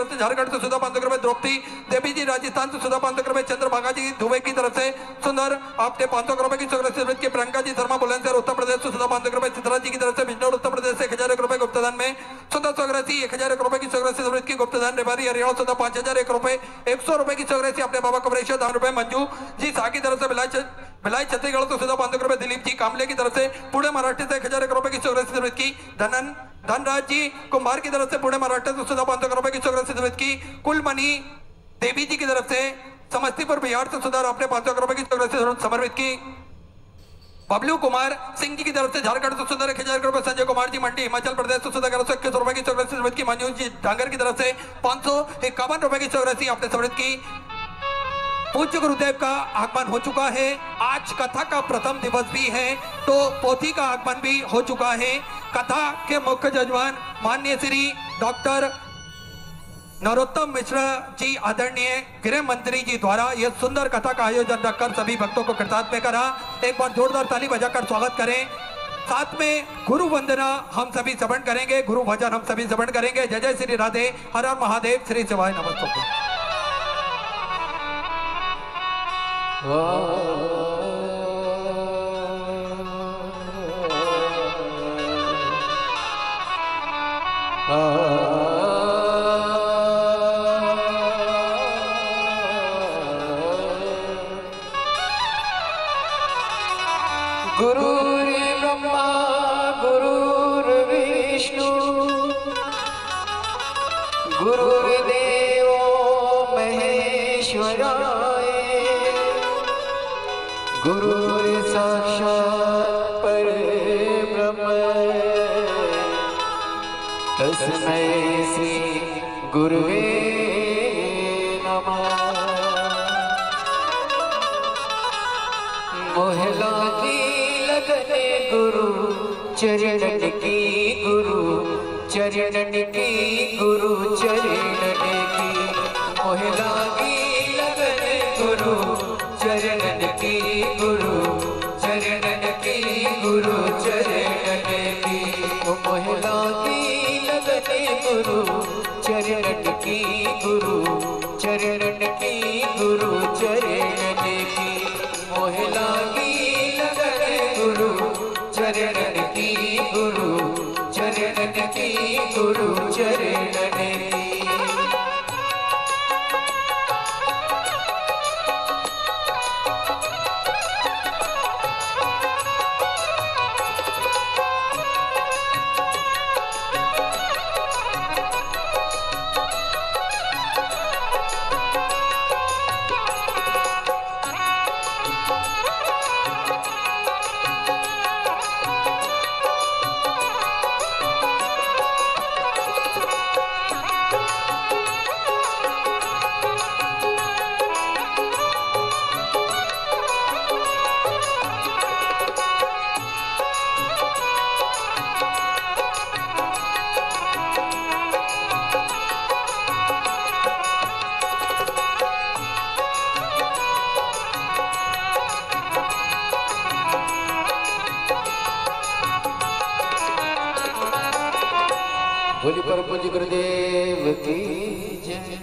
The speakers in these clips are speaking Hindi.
तरफ से झारखंड से सुधा 500 रुपए, द्रौपदी देवी जी राजस्थान से सुधा 500 रुपए, चंद्रभागा जी दुबई की तरफ से सुंदर आपने 500 रुपए की चौरासी की, प्रियंका जी शर्मा बुलंदशहर उत्तर प्रदेश से सुधा 500 रुपए, सिद्धराज जी की तरफ से बिजनौर उत्तर प्रदेश से 1000 रुपए गुप्तदान में, सुंदर चौरासी 1000 रुपए की चौरासी की गुप्तदान, रेवारी हरियाणा सुधा 5000 रुपए, 100 रुपए की चौरासी अपने बाबा कमरेश्वर 10 रुपए, मंजू जी शाह की तरफ से भिलाई छत्तीसगढ़ से सुधा 500 रुपए, दिलीप जी कामले की तरफ से पुणे महाराष्ट्र से 1000 रुपए की चौरासी की, धनराज जी कुंभार की तरफ से पुणे महाराष्ट्र से सुधा 500 रुपए की चौरासी की, कुलमणि देवी जी की तरफ से समस्तीपुर बिहार से सुधा अपने 500 रुपए की चौरासी समर्पित की, बबलू कुमार सिंह जी की तरफ से झारखंड से सुंदर 1000 रुपए, संजय कुमार जी मंडी हिमाचल प्रदेश से सुंदर 1121 रुपए की चौरासी की, मनोज जी डांगर की तरफ से 551 रुपए की चौरासी आपने समर्पित की। पूज्य गुरुदेव का आगमन हो चुका है, आज कथा का प्रथम दिवस भी है तो पोथी का आगमन भी हो चुका है। कथा के मुख्य जजमान माननीय श्री डॉक्टर नरोत्तम मिश्रा जी आदरणीय गृह मंत्री जी द्वारा यह सुंदर कथा का आयोजन रखकर सभी भक्तों को कृतार्थ में करा। एक बार जोरदार ताली बजाकर स्वागत करें। साथ में गुरु वंदना हम सभी श्रवण करेंगे, गुरु भजन हम सभी श्रवण करेंगे। जय जय श्री राधे, हर हर महादेव, श्री शिवाय नमस्तुभ्यं। गुरुर्ब्रह्मा गुरुर्विष्णु गुरुर्देवो महेश्वराय गुरुर्साक्षात् परब्रह्म तस्मै श्री गुरुवे नमः। मोहला की लगने गुरु चरणन की, गुरु चरणन की, गुरु चरणन की, मोहला की लगने गुरु चरणन की, गुरु चरणन की, गुरु चरणन की, मोहला की लगने गुरु चरणन की, गुरु चरणन की, गुरु चरणन की, मोहला की लगने गुरु चरणन की, गुरु चरणन की, गुरु चरणन की। बोली पर पूज्य गुरुदेव की जय।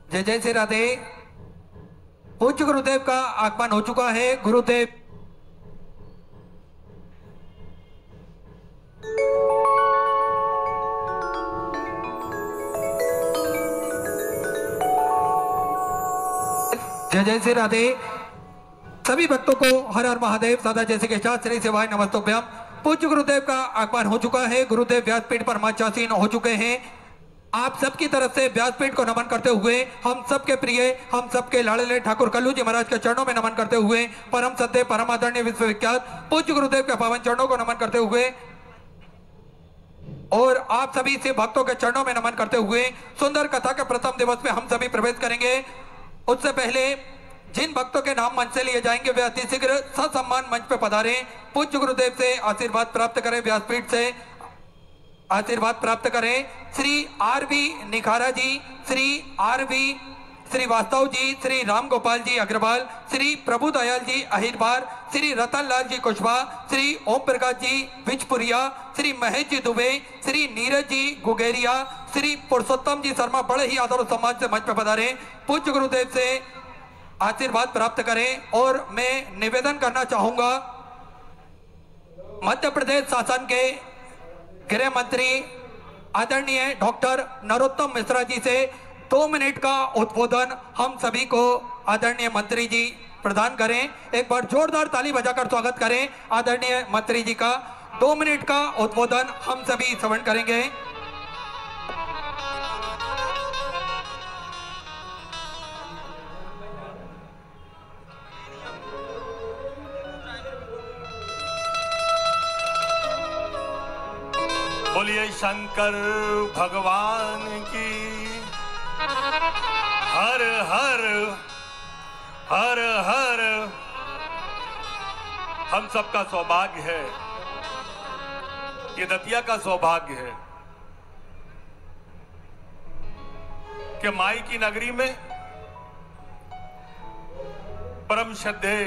जय जय श्री राधे। पूज्य गुरुदेव का आगमन हो चुका है। गुरुदेव जय जय श्री राधे। सभी भक्तों को हर हर महादेव, सदा जैसे के साथ श्री शिवाय नमस्तुभ्यं। पूज्य गुरुदेव का आगमन हो चुका है। गुरुदेव व्यासपीठ पर मंचासीन हो चुके हैं। आप सबकी तरफ से व्यासपीठ को नमन करते हुए, हम सबके प्रिय, हम सबके लाड़ले ठाकुर कल्लू जी महाराज के चरणों में नमन करते हुए, परम सत्य परम आदरणीय विश्वविख्यात पूज्य गुरुदेव के पावन चरणों को नमन करते हुए और आप सभी से भक्तों के चरणों में नमन करते हुए सुंदर कथा के प्रथम दिवस में हम सभी प्रवेश करेंगे। उससे पहले जिन भक्तों के नाम मंच से लिए जाएंगे वे अति शीघ्र ससम्मान मंच पे पधारें। पूज्य गुरुदेव से आशीर्वाद प्राप्त करें, व्यासपीठ से आशीर्वाद प्राप्त करें। Shri R V Nikhara ji, Shri R V Srivastava ji, Shri Ram Gopal ji Agarwal, Shri प्रभु दयाल जी अहिरबार, श्री रतन लाल जी कुशवाहा, श्री ओम प्रकाश जी बिजपुरिया, श्री महेश जी दुबे, श्री नीरज जी गुगेरिया, श्री पुरुषोत्तम जी शर्मा बड़े ही आदर और सम्मान से मंच पर पधारे, पूज्य गुरुदेव से आशीर्वाद प्राप्त करें। और मैं निवेदन करना चाहूंगा मध्य प्रदेश शासन के गृह मंत्री आदरणीय डॉक्टर नरोत्तम मिश्रा जी से 2 मिनट का उद्बोधन हम सभी को आदरणीय मंत्री जी प्रदान करें। एक बार जोरदार ताली बजाकर स्वागत करें आदरणीय मंत्री जी का। 2 मिनट का उद्बोधन हम सभी श्रवण करेंगे। बोलिए शंकर भगवान की हर हर हर हर। हम सबका सौभाग्य है, ये दतिया का सौभाग्य है कि माई की नगरी में परम श्रद्धेय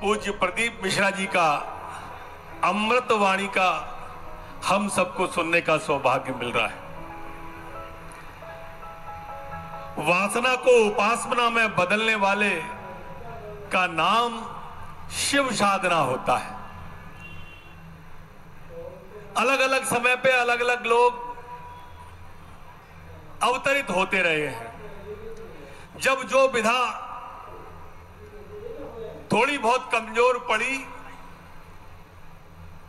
पूज्य प्रदीप मिश्रा जी का अमृत वाणी का हम सबको सुनने का सौभाग्य मिल रहा है। वासना को उपासना में बदलने वाले का नाम शिव साधना होता है। अलग अलग समय पे अलग अलग लोग अवतरित होते रहे हैं। जब जो विधा थोड़ी बहुत कमजोर पड़ी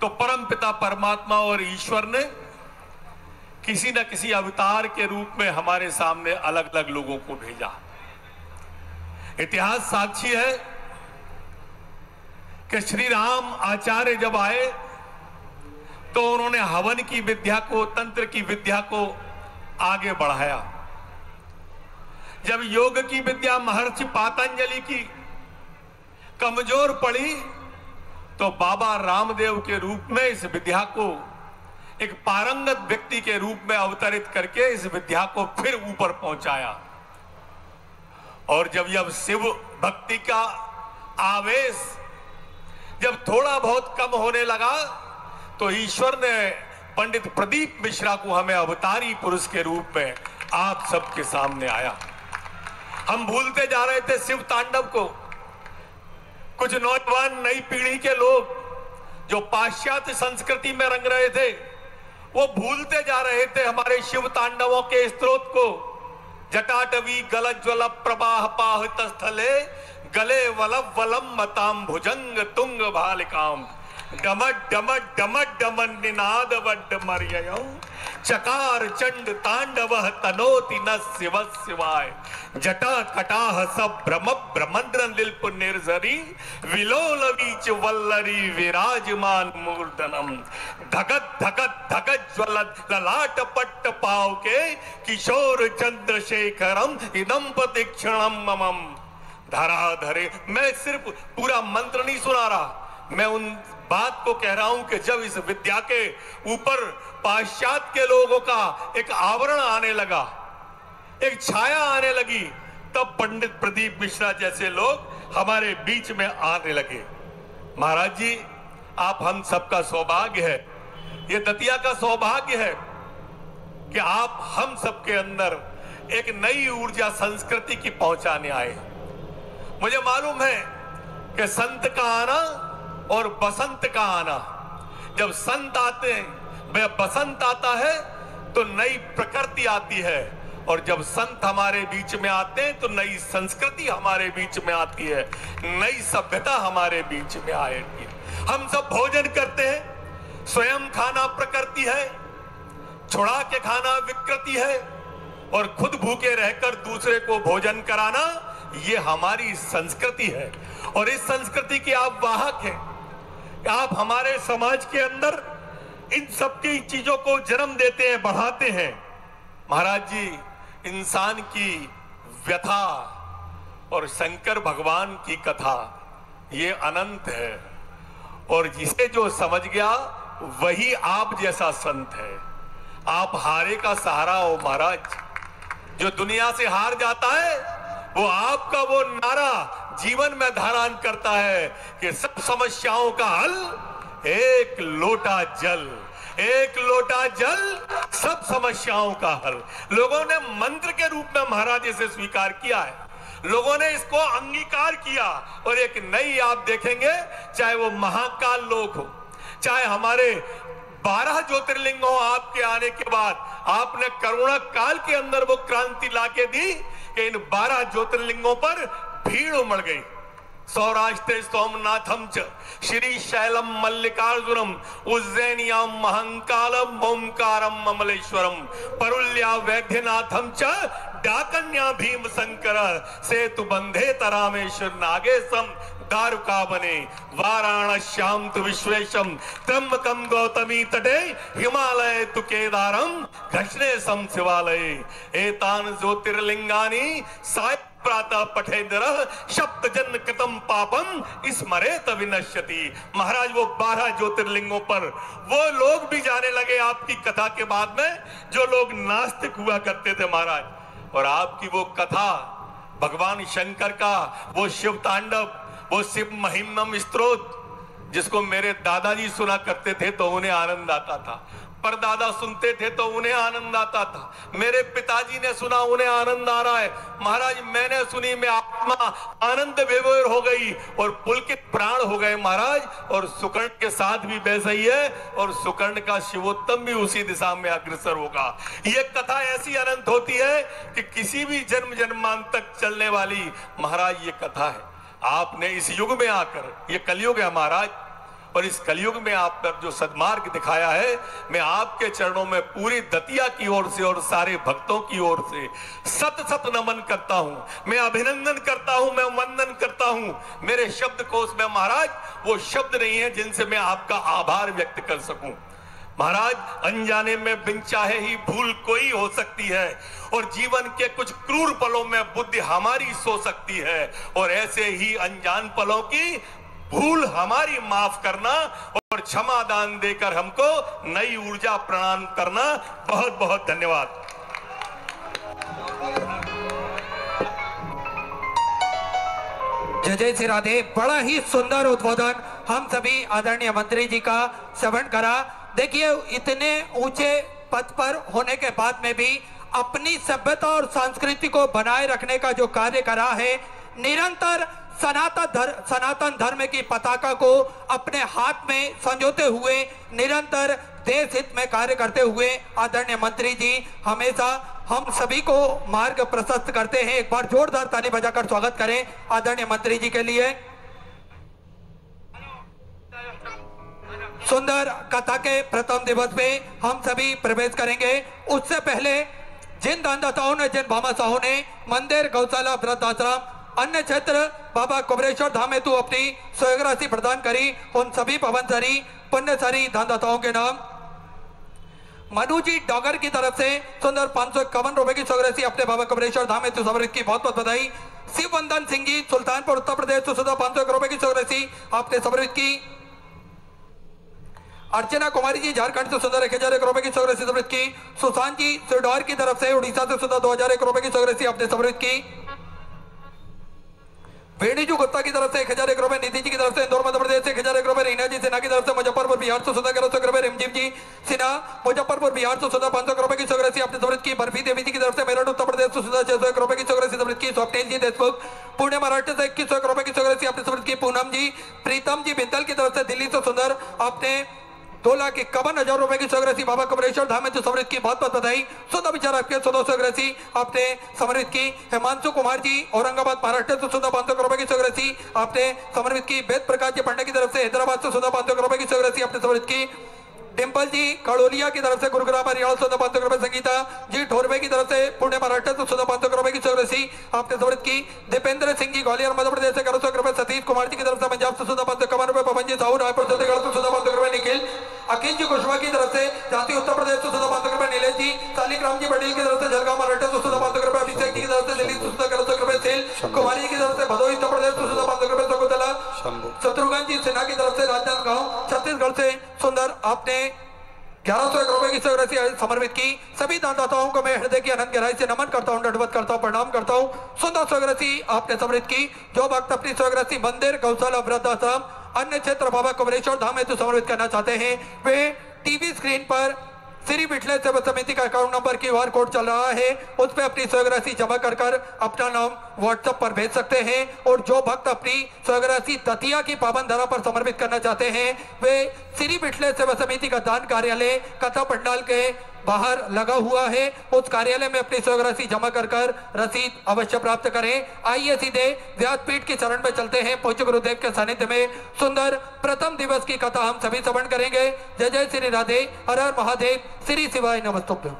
तो परम पिता परमात्मा और ईश्वर ने किसी न किसी अवतार के रूप में हमारे सामने अलग अलग लोगों को भेजा। इतिहास साक्षी है कि श्री राम आचार्य जब आए तो उन्होंने हवन की विद्या को, तंत्र की विद्या को आगे बढ़ाया। जब योग की विद्या महर्षि पातंजलि की कमजोर पड़ी तो बाबा रामदेव के रूप में इस विद्या को एक पारंगत व्यक्ति के रूप में अवतरित करके इस विद्या को फिर ऊपर पहुंचाया। और जब शिव भक्ति का आवेश जब थोड़ा बहुत कम होने लगा तो ईश्वर ने पंडित प्रदीप मिश्रा को हमें अवतारी पुरुष के रूप में आप सबके सामने आया। हम भूलते जा रहे थे शिव तांडव को। कुछ नौजवान नई पीढ़ी के लोग जो पाश्चात्य संस्कृति में रंग रहे थे वो भूलते जा रहे थे हमारे शिव तांडवों के स्त्रोत को। जटाटवी गलज्वल प्रवाह पाहित स्थले गले वलम वलम मताम भुजंग तुंग भालिकाम डमट डमट डमट डमन निनाद वड्ड मर्ययौ चकार चंड तांडव तनोति न शिव शिवाय जटा कटाह सब भ्रम भ्रमंद्र लिल्प निर्झरी विलोल वीच वल्लरी विराजमान मूर्धनम धगत धगत धगत ज्वलत ललाट पट्ट पाव के किशोर चंद्रशेखरम इदम प्रतीक्षणम ममम धराधरे। मैं सिर्फ पूरा मंत्र नहीं सुना रहा, मैं उन बात को कह रहा हूं कि जब इस विद्या के ऊपर पाश्चात्य के लोगों का एक आवरण आने लगा, एक छाया आने लगी, तब पंडित प्रदीप मिश्रा जैसे लोग हमारे बीच में आने लगे। महाराज जी, आप हम सबका सौभाग्य है, ये दतिया का सौभाग्य है कि आप हम सबके अंदर एक नई ऊर्जा संस्कृति की पहुंचाने आए। मुझे मालूम है कि संत का आना और बसंत का आना, जब संत आते हैं, बसंत आता है तो नई प्रकृति आती है, और जब संत हमारे बीच में आते हैं तो नई संस्कृति हमारे बीच में आती है, नई सभ्यता हमारे बीच में आएगी। हम सब भोजन करते हैं, स्वयं खाना प्रकृति है, छुड़ा के खाना विकृति है, और खुद भूखे रहकर दूसरे को भोजन कराना ये हमारी संस्कृति है। और इस संस्कृति के आप वाहक हैं, आप हमारे समाज के अंदर इन सबकी चीजों को जन्म देते हैं, बढ़ाते हैं। महाराज जी, इंसान की व्यथा और शंकर भगवान की कथा ये अनंत है, और जिसे जो समझ गया वही आप जैसा संत है। आप हारे का सहारा हो महाराज, जो दुनिया से हार जाता है वो आपका वो नारा जीवन में धारण करता है कि सब समस्याओं का हल एक लोटा जल, एक लोटा जल सब समस्याओं का हल। लोगों ने मंत्र के रूप में महाराज इसे स्वीकार किया है, लोगों ने इसको अंगीकार किया और एक नई आप देखेंगे, चाहे वो महाकाल लोक हो, चाहे हमारे 12 ज्योतिर्लिंग हो, आपके आने के बाद आपने करुणा काल के अंदर वो क्रांति लाके दी कि इन 12 ज्योतिर्लिंगों पर भीड़ उमड़ गई। सौराष्ट्र सोमनाथम च श्री शैलम मल्लिकार्जुनम उज्जैनियाम महंकालम ओंकारम ममलेश्वरम परुल्या वैद्यनाथम च डाकन्या भीम शंकर सेतु बंधे तरामेश्वर नागेशम दारुका बने वाराणस्याम तु विश्वेशम त्र्यंबकम गौतमी तटे हिमालय तु केदारम घृष्णे सम शिवालय एतान ज्योतिर्लिंगानि साय प्रातः पठेन्द्र शब्द जन्म कृतम पापम स्मरेत विनश्यति। महाराज वो 12 ज्योतिर्लिंगों पर वो लोग भी जाने लगे आपकी कथा के बाद में जो लोग नास्तिक हुआ करते थे महाराज, और आपकी वो कथा भगवान शंकर का वो शिव तांडव, वो शिव महिमम स्तोत्र जिसको मेरे दादाजी सुना करते थे तो उन्हें आनंद आता था, परदादा सुनते थे तो उन्हें आनंद आता था, मेरे पिताजी ने सुना उन्हें आनंद आ रहा है। महाराज मैंने सुनी, मैं आत्मा आनंद विभोर हो गई और पुलकित प्राण हो गए महाराज। और सुकर्ण के साथ भी वैसा ही है और सुकर्ण का शिवोत्तम भी उसी दिशा में अग्रसर होगा। ये कथा ऐसी अनंत होती है कि किसी भी जन्म जन्मांत तक चलने वाली महाराज ये कथा है। आपने इस युग में आकर, ये कलयुग है महाराज, और इस कलयुग में आप पर जो सद्मार्ग दिखाया है, मैं आपके चरणों में पूरी दतिया की ओर से और सारे भक्तों की ओर से सत सत नमन करता हूं, मैं अभिनंदन करता हूं, मैं वंदन करता हूं। मेरे शब्द कोश में महाराज वो शब्द नहीं है जिनसे मैं आपका आभार व्यक्त कर सकूं। महाराज अनजाने में बिन चाहे ही भूल कोई हो सकती है और जीवन के कुछ क्रूर पलों में बुद्धि हमारी सो सकती है, और ऐसे ही अनजान पलों की भूल हमारी माफ करना और क्षमा दान देकर हमको नई ऊर्जा प्रदान करना। बहुत बहुत धन्यवाद। जय जय श्री राधे। बड़ा ही सुंदर उद्बोधन हम सभी आदरणीय मंत्री जी का श्रवण करा। देखिए इतने ऊंचे पद पर होने के बाद में भी अपनी सभ्यता और संस्कृति को बनाए रखने का जो कार्य करा है, निरंतर सनातन धर्म की पताका को अपने हाथ में संजोते हुए निरंतर देश हित में कार्य करते हुए आदरणीय मंत्री जी हमेशा हम सभी को मार्ग प्रशस्त करते हैं। एक बार जोरदार ताली बजाकर स्वागत करें आदरणीय मंत्री जी के लिए। सुंदर कथा के प्रथम दिवस पे हम सभी प्रवेश करेंगे। उससे पहले जिन दानदाताओं ने, जिन भामाशाहों ने मंदिर, गौशाला, वृद्ध आश्रम, अन्य क्षेत्र बाबा कुबरेश्वर धाम हेतु अपनी सहयोग राशि प्रदान करी, उन सभी पवनसरी पुण्यसरी दानदाताओं के नाम मनु जी डॉगर की तरफ से सुंदर 551 रुपए की सहयोग राशि अपने बाबा कुबरेश्वर धाम हेतु समर्पित की बहुत बहुत बधाई। शिववंदन सिंह जी सुल्तानपुर उत्तर प्रदेश से 501 रुपए की सहयोग राशि आपने समर्पित की। अर्चना कुमारी जी झारखंड से सुंदर 1001 रुपए की सहयोग राशि समर्पित की। सुशांत जी सिरडौर की तरफ से उड़ीसा से सुंदर 2001 रुपए की सहयोग राशि आपने समर्पित की। वेणीजू गुप्ता की तरफ से 1001 रुपए, निधि जी की तरफ से इंदौर मध्य प्रदेश से 1001 रुपए, रीना जी सिन्हा की तरफ से मुजफ्फरपुर बिहार से 100 रुपए, रिमझिम जी सिन्हा मुजफ्फरपुर बिहार से 500 रुपए की सहयोग राशि आपने समर्पित की। बर्फी देवी जी की तरफ से मेरठ उत्तर प्रदेश से 601 रुपए की सहयोग राशि समर्पित की। स्वप्निल जी देशमुख पुणे महाराष्ट्र से 2100 रुपए की सहयोग राशि आपने समर्पित की। पूनम जी, प्रीतम जी बिंदल की तरफ से दिल्ली से सुंदर आपने 2,51,000 रुपए की सहयोग राशि बाबा कुबरेश्वर धाम में समर्पित की। बहुत बहुत बधाई। सुधा विचार आपके 100 सहयोग राशि आपने समर्पित की। हिमांशु कुमार जी औरंगाबाद महाराष्ट्र से सुधा 500 रुपए की सहयोग राशि आपने समर्पित की। वेद प्रकाश जी पंडा की तरफ से हैदराबाद से सुधा 500 रुपए की सहयोग राशि आपने समर्पित की। डिम्पल जी खड़ोलिया की तरफ से गुरुग्राम हरियाणा 500 रुपए, संगीता जी ठोरवे की तरफ से पुणे महाराष्ट्र से 500 रुपए की सहयोग राशि आपने समर्पित की। दीपेंद्र सिंह जी ग्वालियर मध्य प्रदेश से 100 रुपए, सतीश कुमार जी की तरफ से पंजाब से 551 रुपए, पवन जी साहू रायपुर छत्तीसगढ़ से 500 रुपए, निखिल अखिल जी कुशवाहा की तरफ से झांसी उत्तर प्रदेश से 500 रुपए, नीलेश जी शालिग्राम जी पटेल की तरफ से जलगांव महाराष्ट्र से 500 रुपए, अभिषेक जी की तरफ से दिल्ली से 100 रुपए, सेल कुमारी जी की तरफ से भदोही उत्तर प्रदेश से 500 रुपए, शकुंतला शत्रुघ्न जी सिन्हा की तरफ से राजनांदगांव छत्तीसगढ़ से सुंदर आपने 1101 रुपए की सेवा राशि समर्पित की। सभी दानदाताओं को मैं हृदय की अनंत गहराई से नमन करता हूँ, दंडवत करता हूँ, प्रणाम करता हूँ। सुंदर सेवा राशि आपने समर्पित की। जो भक्त अपनी सेवा राशि मंदिर, गौशाला, वृद्धाश्रम, अन्य क्षेत्र बाबा कमलेश्वर धाम हेतु समर्पित करना चाहते हैं, वे टीवी स्क्रीन पर श्री विठले सेवा समिति का अकाउंट नंबर QR कोड चल रहा है, उस पर अपनी सेवा राशि जमा कर अपना नाम व्हाट्सएप पर भेज सकते हैं। और जो भक्त अपनी सेवा राशि दतिया की पावन धरा पर समर्पित करना चाहते हैं, वे श्री विठले सेवा समिति का दान कार्यालय कथा पंडाल के बाहर लगा हुआ है, उस कार्यालय में अपनी सेवा राशि जमा कर रसीद अवश्य प्राप्त करें। आइए सीधे व्यासपीठ के चरण में चलते हैं। पूज्य गुरुदेव के सानिध्य में सुंदर प्रथम दिवस की कथा हम सभी श्रवण करेंगे। जय जय श्री राधे, हर हर महादेव, श्री शिवाय नमस्तुभ्यं।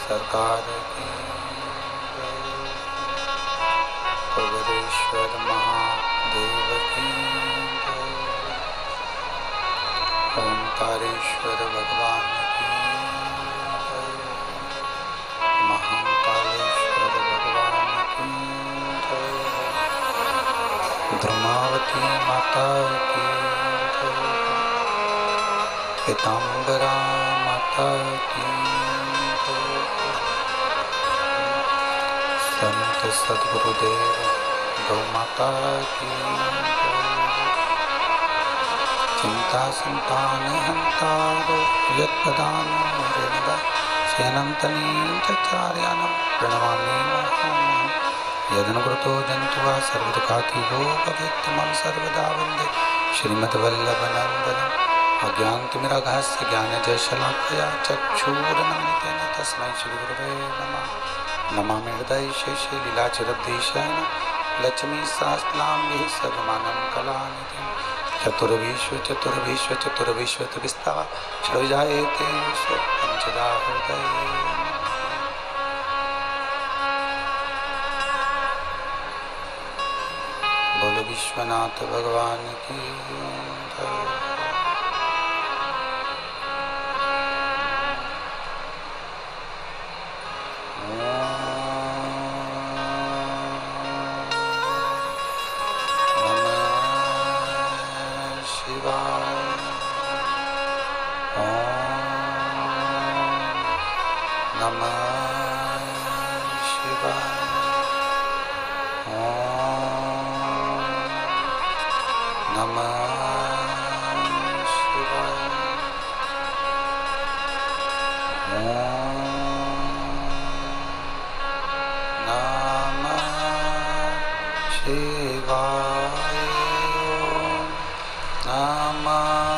सरकार की भुवनेश्वर महादेव की ओंकारेश्वर भगवान की महाकालेश्वर भगवान की धर्मावती माता की पीताम्बरा माता की संत सद्गुरुदेव गौ माता की चिंता संतान हंतारो यत्पदानो शयनंतनीचार्यानं प्रणमामि महामहं यदनुकृतो जन्तुवा सर्वदुःखातीतो भवेत् मम सर्वदा वन्दे श्रीमद्वल्लभनन्दनम् अज्ञानतिमिराघस्य ज्ञानजशलाकया चक्षुरुन्मिलितेन तस्मै श्रीगुरवे नमः। नमामि हृदये शेषे लीलाचरब्धीशाय लक्ष्मी सहस्रनाम्भिः सर्वमानं कलानिधिं चतुर्विश्व षड्जायते पंचदा हृदये। बोलो विश्वनाथ भगवान की Namah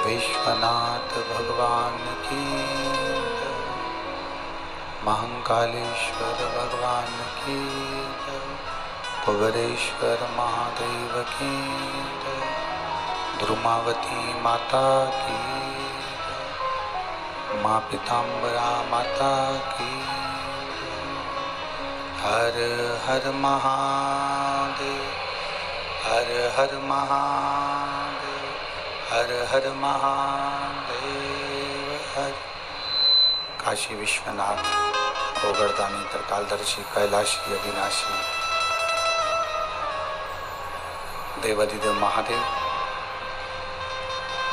विश्वनाथ भगवान की, महाकालेश्वर भगवान की, कुबेरेश्वर महादेव की, ध्रुमावती माता की, माँ पीताम्बरा माता की। हर हर महादेव, हर हर महादेव, हर हर महादेव हर। काशी विश्वनाथ, गोवर्धनी, त्रिकालदर्शी, कैलाशी, अविनाशी, देवाधिदेव महादेव,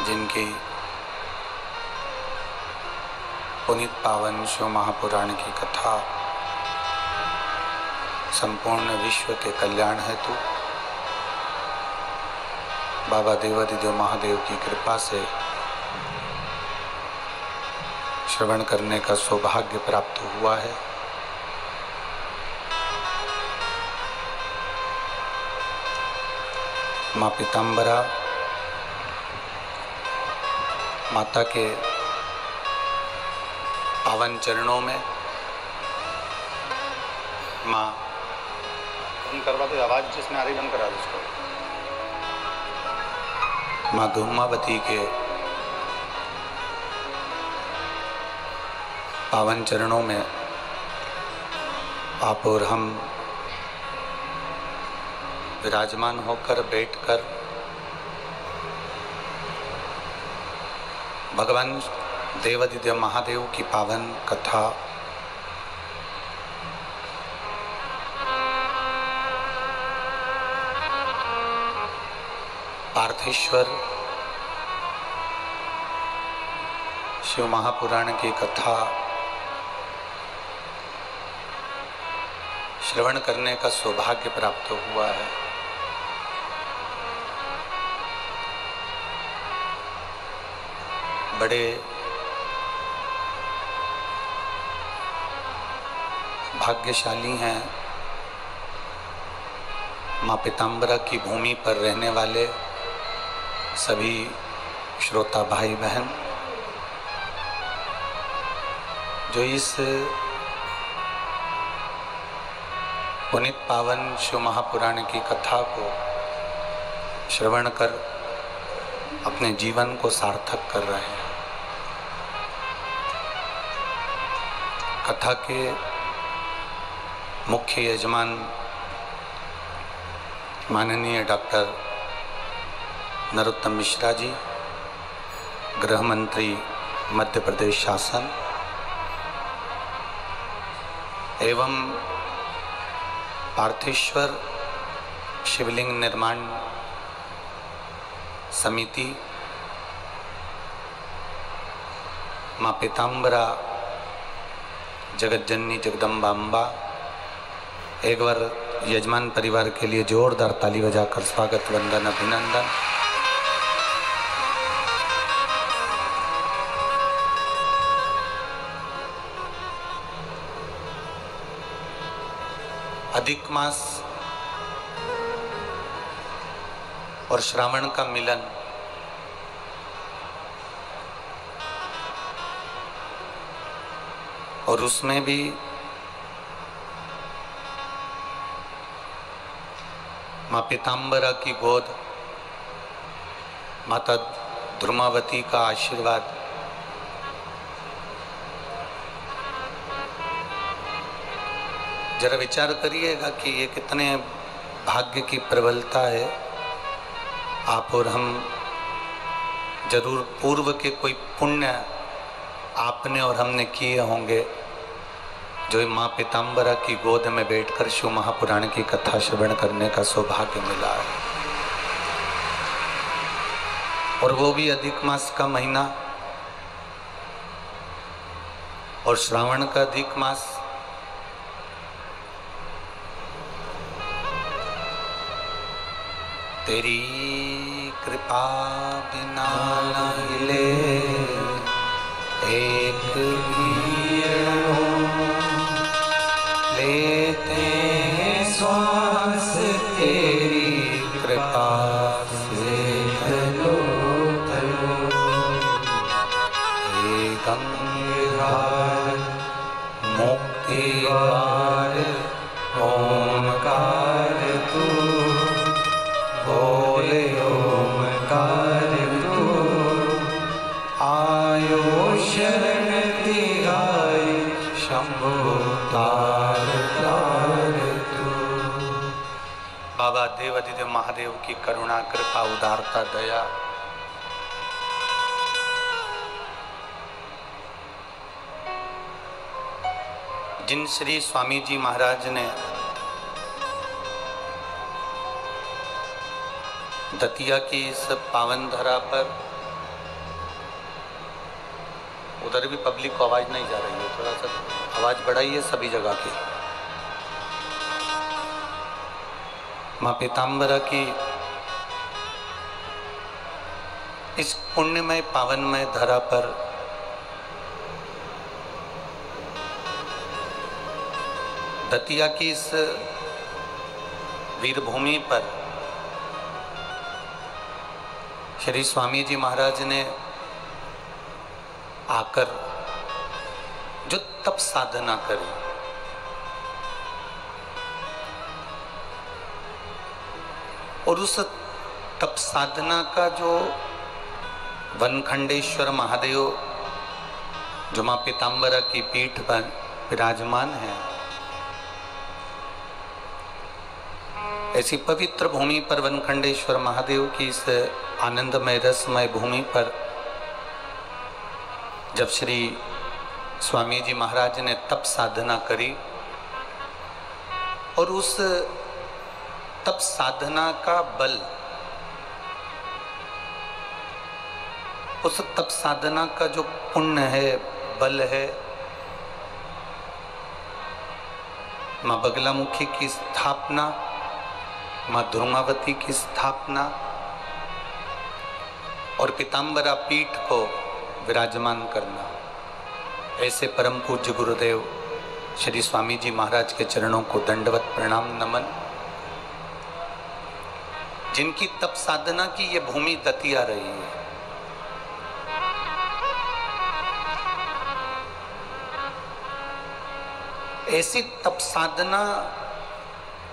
जिनकी पुनीत पावन शिव महापुराण की कथा संपूर्ण विश्व के कल्याण हेतु बाबा देवाधिदेव महादेव की कृपा से श्रवण करने का सौभाग्य प्राप्त हुआ है। माँ पीताम्बरा माता के पावन चरणों में माँ करवा दो, आवाज जिसमें आ रही बंद करा दो उसको। माँ धूमावती के पावन चरणों में आप और हम विराजमान होकर बैठकर भगवान देवाधिदेव महादेव की पावन कथा पार्थेश्वर शिव महापुराण की कथा श्रवण करने का सौभाग्य प्राप्त हुआ है। बड़े भाग्यशाली हैं माँ पीताम्बरा की भूमि पर रहने वाले सभी श्रोता भाई बहन, जो इस पुनीत पावन शिव महापुराण की कथा को श्रवण कर अपने जीवन को सार्थक कर रहे हैं। कथा के मुख्य यजमान माननीय डॉक्टर नरोत्तम मिश्रा जी, गृह मंत्री मध्य प्रदेश शासन, एवं पार्थेश्वर शिवलिंग निर्माण समिति, माँ पीताम्बरा जगतजननी जगदम्बा अम्बा, एक बार यजमान परिवार के लिए जोरदार ताली बजाकर स्वागत वंदन अभिनंदन। अधिक मास और श्रावण का मिलन और उसमें भी माँ पीताम्बरा की गोद, माता ध्रुमावती का आशीर्वाद, जरा विचार करिएगा कि ये कितने भाग्य की प्रबलता है। आप और हम जरूर पूर्व के कोई पुण्य आपने और हमने किए होंगे, जो माँ पीताम्बरा की गोद में बैठकर शिव महापुराण की कथा श्रवण करने का सौभाग्य मिला है। और वो भी अधिक मास का महीना और श्रावण का अधिक मास। तेरी कृपा बिना न हिले एक लेते हैं श्वास, तेरी कृपा से चलो चलो। हे गंगाधर मुक्ति द्वार ओमकार तू, बोले ओमकार तू, आयो शरण तिहाई शंभु तार तार तू। बाबा देवाधिदेव महादेव की करुणा कृपा उदारता दया जिन श्री स्वामी जी महाराज ने दतिया की इस पावन धरा पर, उधर भी पब्लिक को आवाज नहीं जा रही है, थोड़ा सा आवाज बढ़ाइए सभी जगह की। माँ पीताम्बरा की इस पुण्यमय पावनमय धरा पर दतिया की इस वीरभूमि पर श्री स्वामी जी महाराज ने आकर जो तप साधना करी, और उस तप साधना का जो वनखंडेश्वर महादेव जो माँ पीताम्बरा की पीठ पर विराजमान है, ऐसी पवित्र भूमि पर वनखंडेश्वर महादेव की इस आनंदमय रसमय भूमि पर जब श्री स्वामी जी महाराज ने तप साधना करी और उस तप साधना का बल उस तप साधना का जो पुण्य है, बल है, माँ बगलामुखी की स्थापना, माँ ध्रुमावती की स्थापना और पीताम्बरा पीठ को विराजमान करना, ऐसे परम पूज्य गुरुदेव श्री स्वामी जी महाराज के चरणों को दंडवत प्रणाम नमन। जिनकी तप साधना की ये भूमि दतिया रही है, ऐसी तप साधना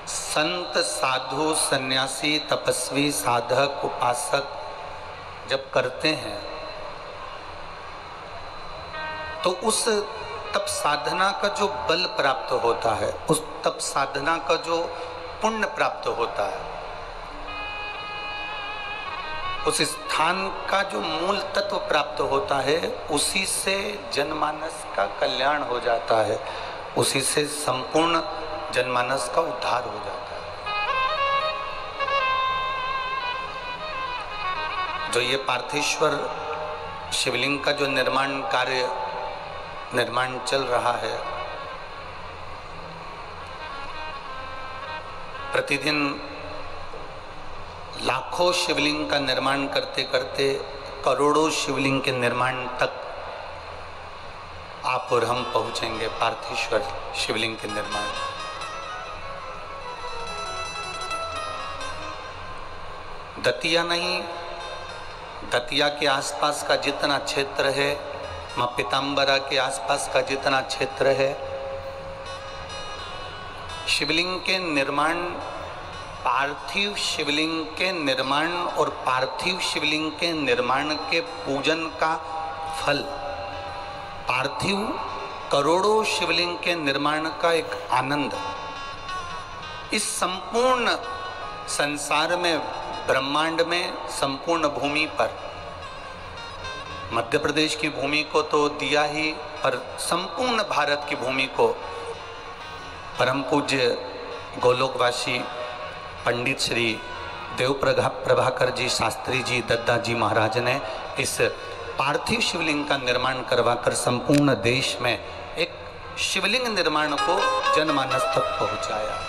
संत, साधु, सन्यासी, तपस्वी, साधक, उपासक जब करते हैं तो उस तप साधना का जो बल प्राप्त होता है, उस तप साधना का जो पुण्य प्राप्त होता है, उस स्थान का जो मूल तत्व प्राप्त होता है, उसी से जनमानस का कल्याण हो जाता है, उसी से संपूर्ण जनमानस का उद्धार हो जाता है। जो ये पार्थेश्वर शिवलिंग का जो निर्माण चल रहा है, प्रतिदिन लाखों शिवलिंग का निर्माण करते करते करोड़ों शिवलिंग के निर्माण तक आप और हम पहुंचेंगे। पार्थेश्वर शिवलिंग के निर्माण, दतिया नहीं, दतिया के आसपास का जितना क्षेत्र है, माँ पीताम्बरा के आसपास का जितना क्षेत्र है, शिवलिंग के निर्माण, पार्थिव शिवलिंग के निर्माण और पार्थिव शिवलिंग के निर्माण के पूजन का फल, पार्थिव करोड़ों शिवलिंग के निर्माण का एक आनंद इस संपूर्ण संसार में, ब्रह्मांड में, संपूर्ण भूमि पर, मध्य प्रदेश की भूमि को तो दिया ही, पर संपूर्ण भारत की भूमि को परम पूज्य गोलोकवासी पंडित श्री देव प्रभाकर जी शास्त्री जी दद्दा जी महाराज ने इस पार्थिव शिवलिंग का निर्माण करवाकर संपूर्ण देश में एक शिवलिंग निर्माण को जनमानस तक पहुंचाया।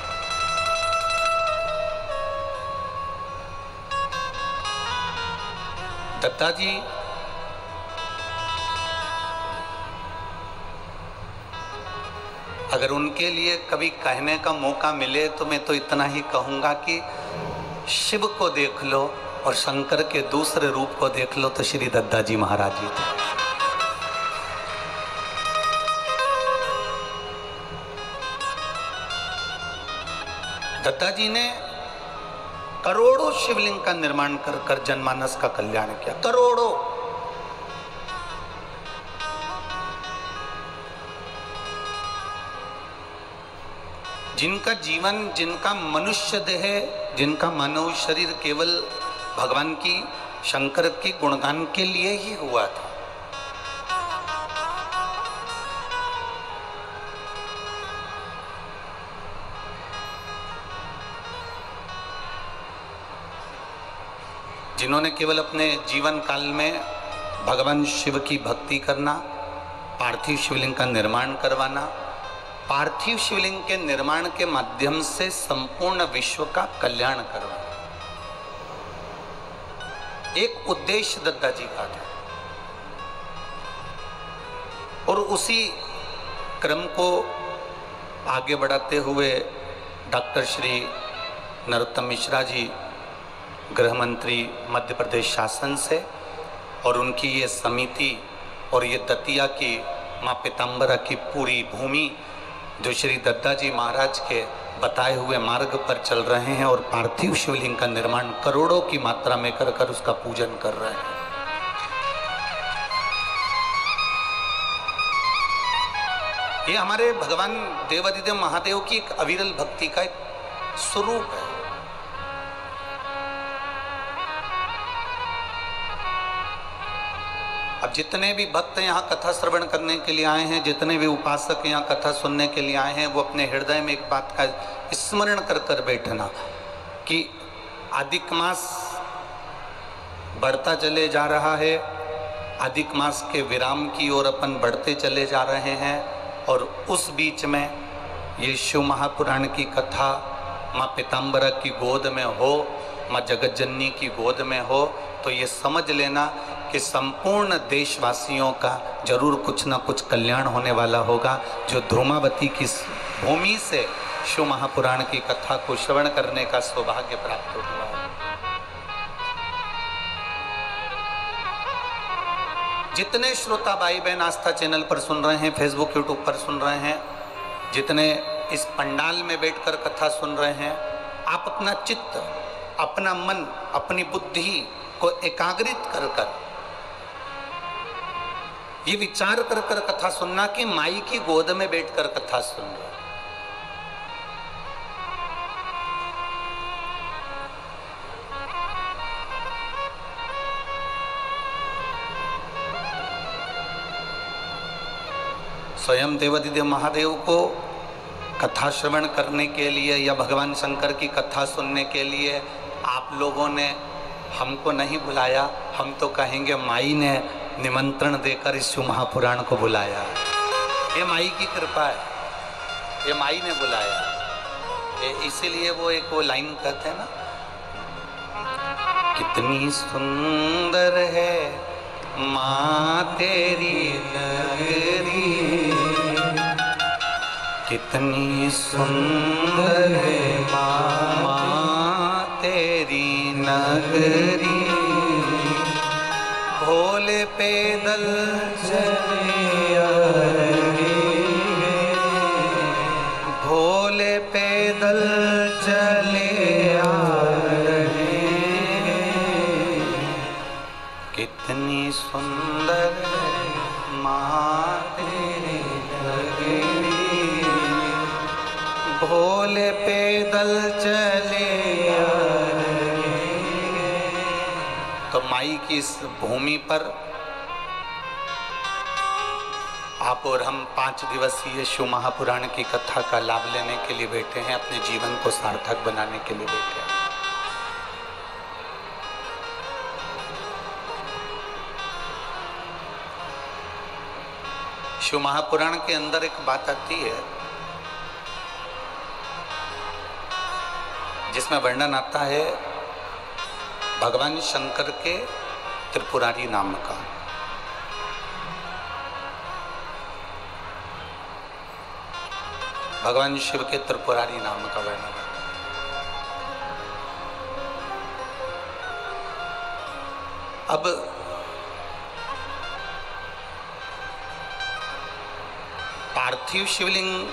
दद्दा जी अगर उनके लिए कभी कहने का मौका मिले तो मैं तो इतना ही कहूंगा कि शिव को देख लो और शंकर के दूसरे रूप को देख लो तो श्री दद्दा जी महाराज जी थे। दद्दा जी ने करोड़ों शिवलिंग का निर्माण कर जनमानस का कल्याण किया, करोड़ों। जिनका जीवन, जिनका मनुष्य देह, जिनका मानव शरीर केवल भगवान की, शंकर के गुणगान के लिए ही हुआ था। जिन्होंने केवल अपने जीवन काल में भगवान शिव की भक्ति करना, पार्थिव शिवलिंग का निर्माण करवाना, पार्थिव शिवलिंग के निर्माण के माध्यम से संपूर्ण विश्व का कल्याण करवाना, एक उद्देश्य दद्दा जी का था। और उसी क्रम को आगे बढ़ाते हुए डॉक्टर श्री नरोत्तम मिश्रा जी, गृह मंत्री मध्य प्रदेश शासन से, और उनकी ये समिति और ये दतिया की माँ पीताम्बरा की पूरी भूमि जो श्री दद्दा जी महाराज के बताए हुए मार्ग पर चल रहे हैं और पार्थिव शिवलिंग का निर्माण करोड़ों की मात्रा में कर उसका पूजन कर रहे हैं। ये हमारे भगवान देवादिदेव महादेव की एक अविरल भक्ति का एक स्वरूप है। अब जितने भी भक्त यहाँ कथा श्रवण करने के लिए आए हैं, जितने भी उपासक यहाँ कथा सुनने के लिए आए हैं, वो अपने हृदय में एक बात का स्मरण कर बैठना कि अधिक मास बढ़ता चले जा रहा है, अधिक मास के विराम की ओर अपन बढ़ते चले जा रहे हैं और उस बीच में ये शिव महापुराण की कथा माँ पीताम्बरा की गोद में हो, माँ जगत जननी की गोद में हो, तो ये समझ लेना कि संपूर्ण देशवासियों का जरूर कुछ ना कुछ कल्याण होने वाला होगा। जो धूमावती की भूमि से शिव महापुराण की कथा को श्रवण करने का सौभाग्य प्राप्त हुआ है। जितने श्रोता भाई बहन आस्था चैनल पर सुन रहे हैं, फेसबुक यूट्यूब पर सुन रहे हैं, जितने इस पंडाल में बैठकर कथा सुन रहे हैं, आप अपना चित्त, अपना मन, अपनी बुद्धि को एकाग्रित कर कर ये विचार कर कर कथा सुनना कि माई की गोद में बैठकर कथा सुन रहे। स्वयं देवादिदेव महादेव को कथा श्रवण करने के लिए या भगवान शंकर की कथा सुनने के लिए आप लोगों ने हमको नहीं बुलाया, हम तो कहेंगे माई ने निमंत्रण देकर इस शिव महापुराण को बुलाया। ये माई की कृपा है, ये माई ने बुलाया। इसीलिए वो एक वो लाइन कहते हैं ना, कितनी सुंदर है माँ तेरी नगरी, कितनी सुंदर है माँ तेरी नगरी, भोले पैदल चले आ रहे, भोले पैदल चले आ रहे, कितनी सुंदर माँ तेरी नगरी, भोले पैदल चले आ रहे। तो माई की इस भूमि पर आप और हम 5 दिवसीय शिव महापुराण की कथा का लाभ लेने के लिए बैठे हैं, अपने जीवन को सार्थक बनाने के लिए बैठे हैं। शिव महापुराण के अंदर एक बात आती है जिसमें वर्णन आता है भगवान शंकर के त्रिपुरारी नाम का। भगवान शिव के त्रिपुरारी नाम का वर्णन है। अब पार्थिव शिवलिंग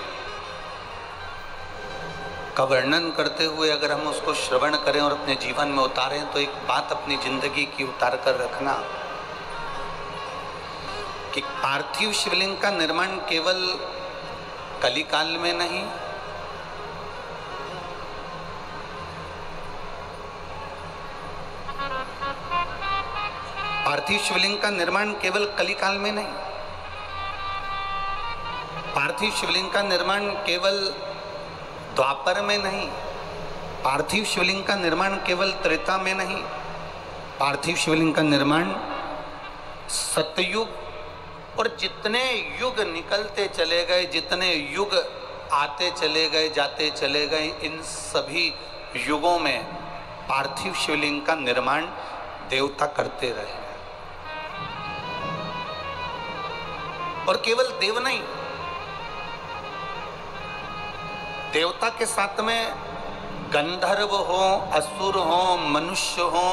का वर्णन करते हुए अगर हम उसको श्रवण करें और अपने जीवन में उतारें तो एक बात अपनी जिंदगी की उतार कर रखना कि पार्थिव शिवलिंग का निर्माण केवल कलिकाल में नहीं, पार्थिव शिवलिंग का निर्माण केवल कलिकाल में नहीं, पार्थिव शिवलिंग का निर्माण केवल द्वापर में नहीं, पार्थिव शिवलिंग का निर्माण केवल त्रेता में नहीं, पार्थिव शिवलिंग का निर्माण सतयुग और जितने युग निकलते चले गए, जितने युग आते चले गए, जाते चले गए, इन सभी युगों में पार्थिव शिवलिंग का निर्माण देवता करते रहे। और केवल देव नहीं, देवता के साथ में गंधर्व हो, असुर हो, मनुष्य हो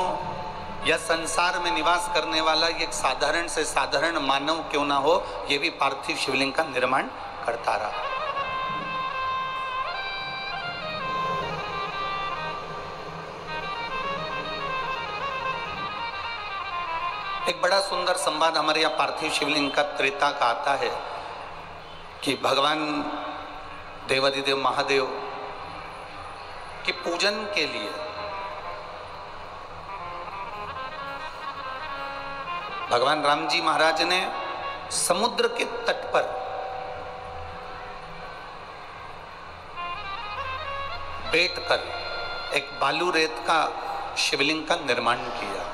या संसार में निवास करने वाला एक साधारण से साधारण मानव क्यों ना हो, यह भी पार्थिव शिवलिंग का निर्माण करता रहा। एक बड़ा सुंदर संवाद हमारे यहाँ पार्थिव शिवलिंग का त्रेता का आता है कि भगवान देवादिदेव महादेव के पूजन के लिए भगवान राम जी महाराज ने समुद्र के तट पर बैठकर एक बालू रेत का शिवलिंग का निर्माण किया।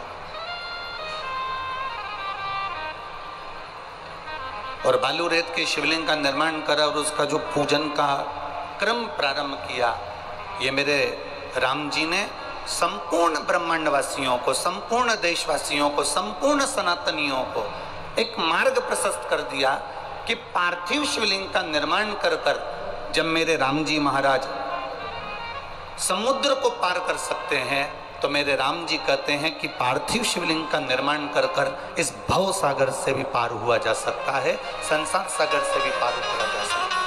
और बालू रेत के शिवलिंग का निर्माण करा और उसका जो पूजन का क्रम प्रारंभ किया, ये मेरे राम जी ने संपूर्ण ब्रह्मांडवासियों को, संपूर्ण देशवासियों को, संपूर्ण सनातनियों को एक मार्ग प्रशस्त कर दिया कि पार्थिव शिवलिंग का निर्माण कर कर जब मेरे राम जी महाराज समुद्र को पार कर सकते हैं, तो मेरे राम जी कहते हैं कि पार्थिव शिवलिंग का निर्माण कर कर इस भव सागर से भी पार हुआ जा सकता है, संसार सागर से भी पार हुआ जा सकता है।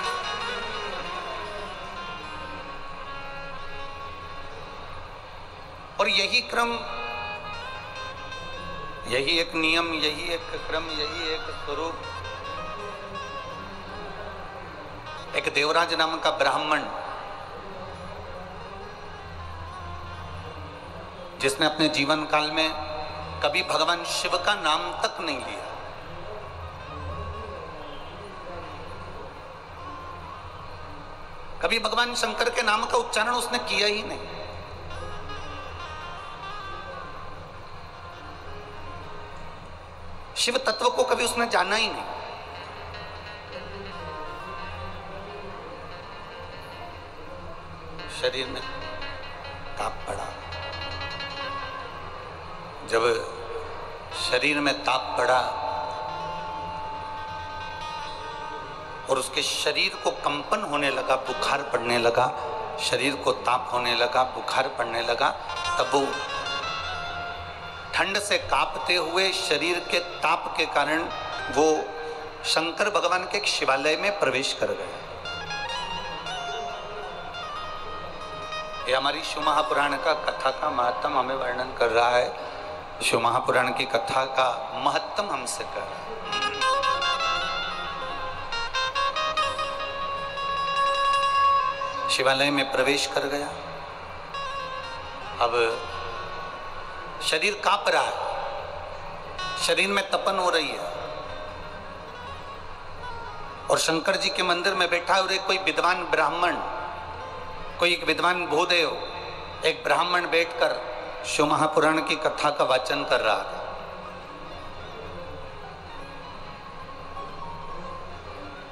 और यही क्रम, यही एक नियम, यही एक क्रम, यही एक स्वरूप एक देवराज नाम का ब्राह्मण, जिसने अपने जीवन काल में कभी भगवान शिव का नाम तक नहीं लिया, कभी भगवान शंकर के नाम का उच्चारण उसने किया ही नहीं। शिव तत्व को कभी उसने जाना ही नहीं। शरीर में ताप पड़ा, जब शरीर में ताप पड़ा और उसके शरीर को कंपन होने लगा, बुखार पड़ने लगा, शरीर को ताप होने लगा, बुखार पड़ने लगा, तब वो ठंड से कांपते हुए शरीर के ताप के कारण वो शंकर भगवान के एक शिवालय में प्रवेश कर गए। ये हमारी शिव महापुराण का कथा का महत्तम हमें वर्णन कर रहा है। शिव महापुराण की कथा का महत्तम हमसे कर रहा है। शिवालय में प्रवेश कर गया। अब शरीर कांप रहा है, शरीर में तपन हो रही है, और शंकर जी के मंदिर में बैठा और एक कोई विद्वान ब्राह्मण, कोई एक विद्वान भूदेव, एक ब्राह्मण बैठकर शिव महापुराण की कथा का वाचन कर रहा था।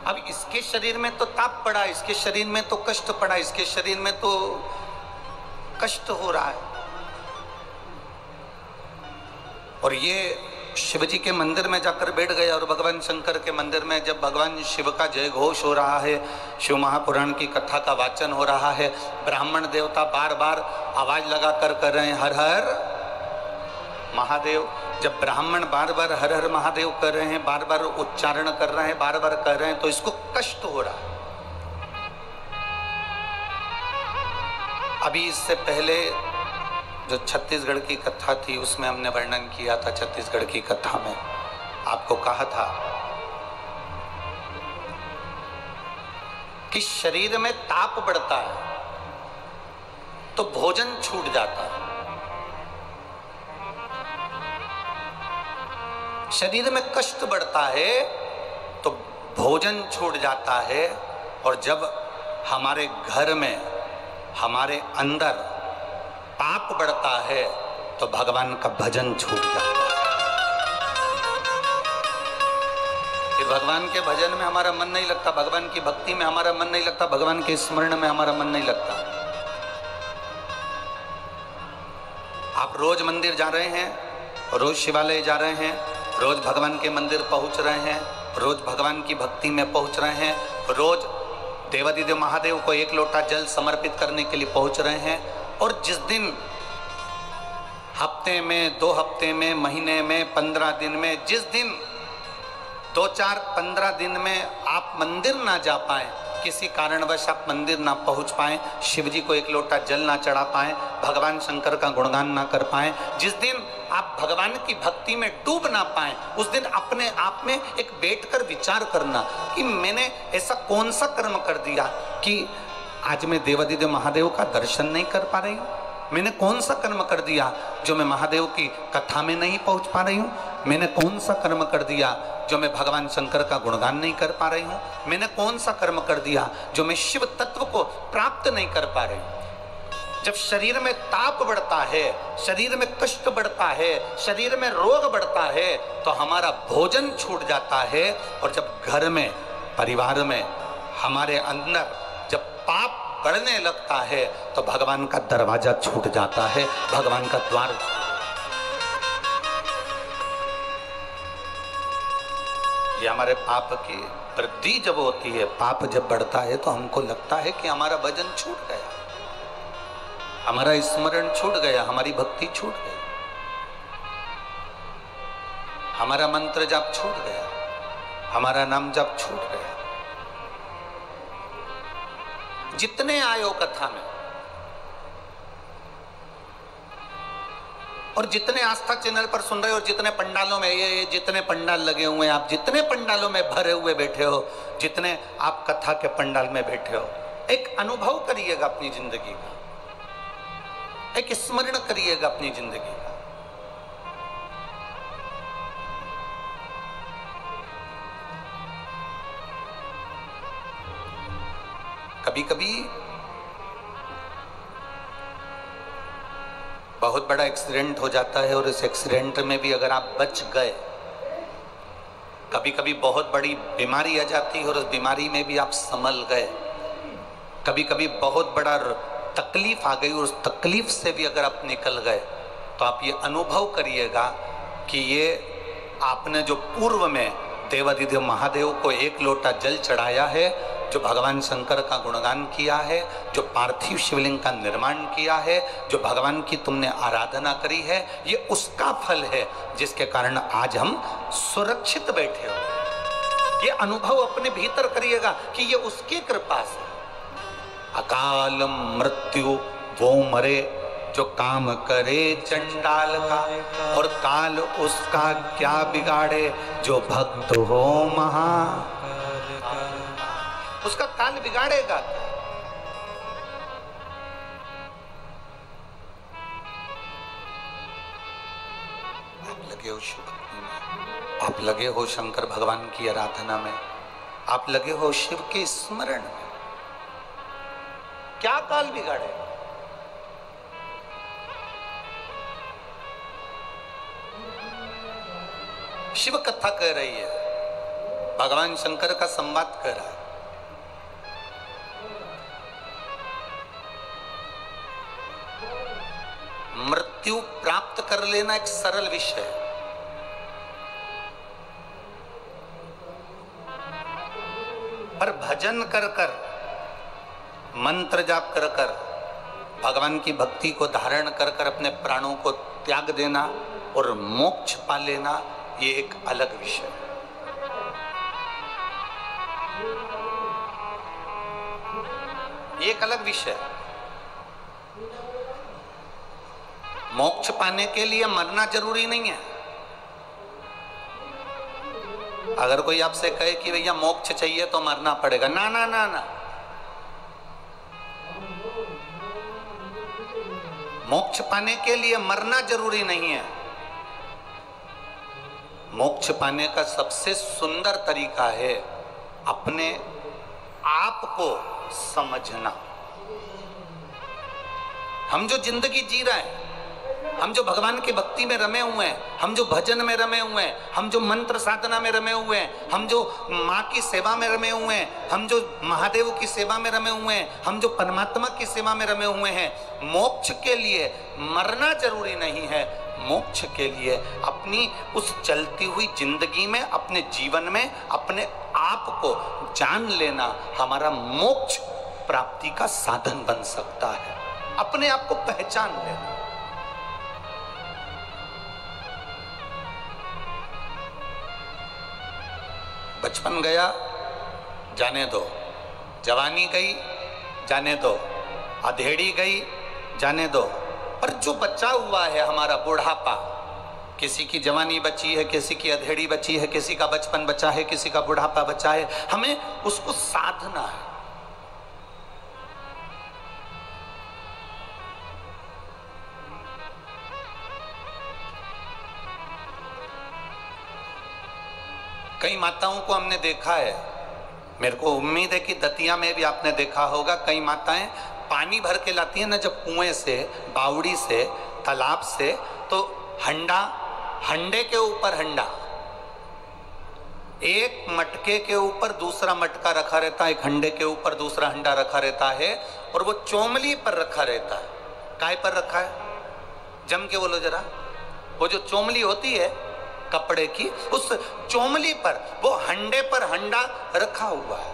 अब इसके शरीर में तो ताप पड़ा, इसके शरीर में तो कष्ट पड़ा, इसके शरीर में तो कष्ट हो रहा है, और ये शिव जी के मंदिर में जाकर बैठ गया। और भगवान शंकर के मंदिर में जब भगवान शिव का जय घोष हो रहा है, शिव महापुराण की कथा का वाचन हो रहा है, ब्राह्मण देवता बार बार आवाज लगाकर कर रहे हैं हर हर महादेव। जब ब्राह्मण बार बार हर हर महादेव कर रहे हैं, बार बार उच्चारण कर रहे हैं, बार बार कर रहे हैं, तो इसको कष्ट हो रहा है। अभी इससे पहले जो छत्तीसगढ़ की कथा थी उसमें हमने वर्णन किया था। छत्तीसगढ़ की कथा में आपको कहा था कि शरीर में ताप बढ़ता है तो भोजन छूट जाता है, शरीर में कष्ट बढ़ता है तो भोजन छूट जाता है, और जब हमारे घर में, हमारे अंदर पाप बढ़ता है तो भगवान का भजन छूट जाता है। फिर भगवान के भजन में हमारा मन नहीं लगता, भगवान की भक्ति में हमारा मन नहीं लगता, भगवान के स्मरण में हमारा मन नहीं लगता। आप रोज मंदिर जा रहे हैं, रोज शिवालय जा रहे हैं, रोज भगवान के मंदिर पहुंच रहे हैं, रोज भगवान की भक्ति में पहुंच रहे हैं, रोज देवादिदेव महादेव को एक लोटा जल समर्पित करने के लिए पहुंच रहे हैं, और जिस दिन हफ्ते में, 2 हफ्ते में, महीने में, 15 दिन में, जिस दिन 2, 4, 15 दिन में आप मंदिर ना जा पाए, किसी कारणवश आप मंदिर ना पहुंच पाए, शिव जी को एक लोटा जल ना चढ़ा पाए, भगवान शंकर का गुणगान ना कर पाए, जिस दिन आप भगवान की भक्ति में डूब ना पाए, उस दिन अपने आप में एक बैठकर विचार करना कि मैंने ऐसा कौन सा कर्म कर दिया कि आज मैं देवादिदेव महादेव का दर्शन नहीं कर पा रही हूँ। मैंने कौन सा कर्म कर दिया जो मैं महादेव की कथा में नहीं पहुंच पा रही हूँ। मैंने कौन सा कर्म कर दिया जो मैं भगवान शंकर का गुणगान नहीं कर पा रही हूँ। मैंने कौन सा कर्म कर दिया जो मैं शिव तत्व को प्राप्त नहीं कर पा रही हूँ। जब शरीर में ताप बढ़ता है, शरीर में कष्ट बढ़ता है, शरीर में रोग बढ़ता है, तो हमारा भोजन छूट जाता है। और जब घर में, परिवार में, हमारे अंदर जब पाप बढ़ने लगता है तो भगवान का दरवाजा छूट जाता है, भगवान का द्वार। ये हमारे पाप की वृद्धि जब होती है, पाप जब बढ़ता है तो हमको लगता है कि हमारा भजन छूट गया, हमारा स्मरण छूट गया, हमारी भक्ति छूट गई, हमारा मंत्र जाप छूट गया, हमारा नाम जाप छूट गया। जितने आयो कथा में और जितने आस्था चैनल पर सुन रहे हो, जितने पंडालों में, ये जितने पंडाल लगे हुए हैं, आप जितने पंडालों में भरे हुए बैठे हो, जितने आप कथा के पंडाल में बैठे हो, एक अनुभव करिएगा अपनी जिंदगी का, एक स्मरण करिएगा अपनी जिंदगी का। कभी कभी बहुत बड़ा एक्सीडेंट हो जाता है और इस एक्सीडेंट में भी अगर आप बच गए, कभी कभी बहुत बड़ी बीमारी आ जाती है और उस बीमारी में भी आप संभल गए, कभी कभी बहुत बड़ा तकलीफ आ गई और उस तकलीफ से भी अगर आप निकल गए, तो आप ये अनुभव करिएगा कि ये आपने जो पूर्व में देवाधिदेव महादेव को 1 लोटा जल चढ़ाया है, जो भगवान शंकर का गुणगान किया है, जो पार्थिव शिवलिंग का निर्माण किया है, जो भगवान की तुमने आराधना करी है, ये उसका फल है जिसके कारण आज हम सुरक्षित बैठे हो। ये अनुभव अपने भीतर करिएगा कि ये उसकी कृपा से। अकाल मृत्यु वो मरे जो काम करे चंडाल का, और काल उसका क्या बिगाड़े जो भक्त हो महा। उसका काल बिगाड़ेगा। आप लगे हो शिव भक्ति में, आप लगे हो शंकर भगवान की आराधना में, आप लगे हो शिव के स्मरण में, क्या काल बिगाड़ेगा? शिव कथा कह रही है, भगवान शंकर का संवाद कर रहा है। मृत्यु प्राप्त कर लेना एक सरल विषय है, पर भजन कर कर, मंत्र जाप कर कर, भगवान की भक्ति को धारण कर कर अपने प्राणों को त्याग देना और मोक्ष पा लेना, ये एक अलग विषय है। ये एक अलग विषय है। मोक्ष पाने के लिए मरना जरूरी नहीं है। अगर कोई आपसे कहे कि भैया मोक्ष चाहिए तो मरना पड़ेगा, ना ना ना ना, मोक्ष पाने के लिए मरना जरूरी नहीं है। मोक्ष पाने का सबसे सुंदर तरीका है अपने आप को समझना। हम जो जिंदगी जी रहे हैं, हम जो भगवान की भक्ति में रमे हुए हैं, हम जो भजन में रमे हुए हैं, हम जो मंत्र साधना में रमे हुए हैं, हम जो माँ की सेवा में रमे हुए हैं, हम जो महादेव की सेवा में रमे हुए हैं, हम जो परमात्मा की सेवा में रमे हुए हैं, मोक्ष के लिए मरना जरूरी नहीं है। मोक्ष के लिए अपनी उस चलती हुई जिंदगी में, अपने जीवन में अपने आप को जान लेना हमारा मोक्ष प्राप्ति का साधन बन सकता है। अपने आप को पहचान लेना। बचपन गया जाने दो, जवानी गई जाने दो, अधेड़ी गई जाने दो, पर जो बचा हुआ है हमारा बुढ़ापा, किसी की जवानी बची है, किसी की अधेड़ी बची है, किसी का बचपन बचा है, किसी का बुढ़ापा बचा है, हमें उसको साधना है। कई माताओं को हमने देखा है, मेरे को उम्मीद है कि दतिया में भी आपने देखा होगा, कई माताएं पानी भर के लाती है ना जब कुएं से, बावड़ी से, तालाब से, तो हंडे के ऊपर हंडा, एक मटके के ऊपर दूसरा मटका रखा रहता है, एक हंडे के ऊपर दूसरा हंडा रखा रहता है, और वो चोमली पर रखा रहता है। काय पर रखा है? जम के बोलो जरा। वो जो चोमली होती है कपड़े की, उस चोमली पर, वो हंडे पर हंडा रखा हुआ है।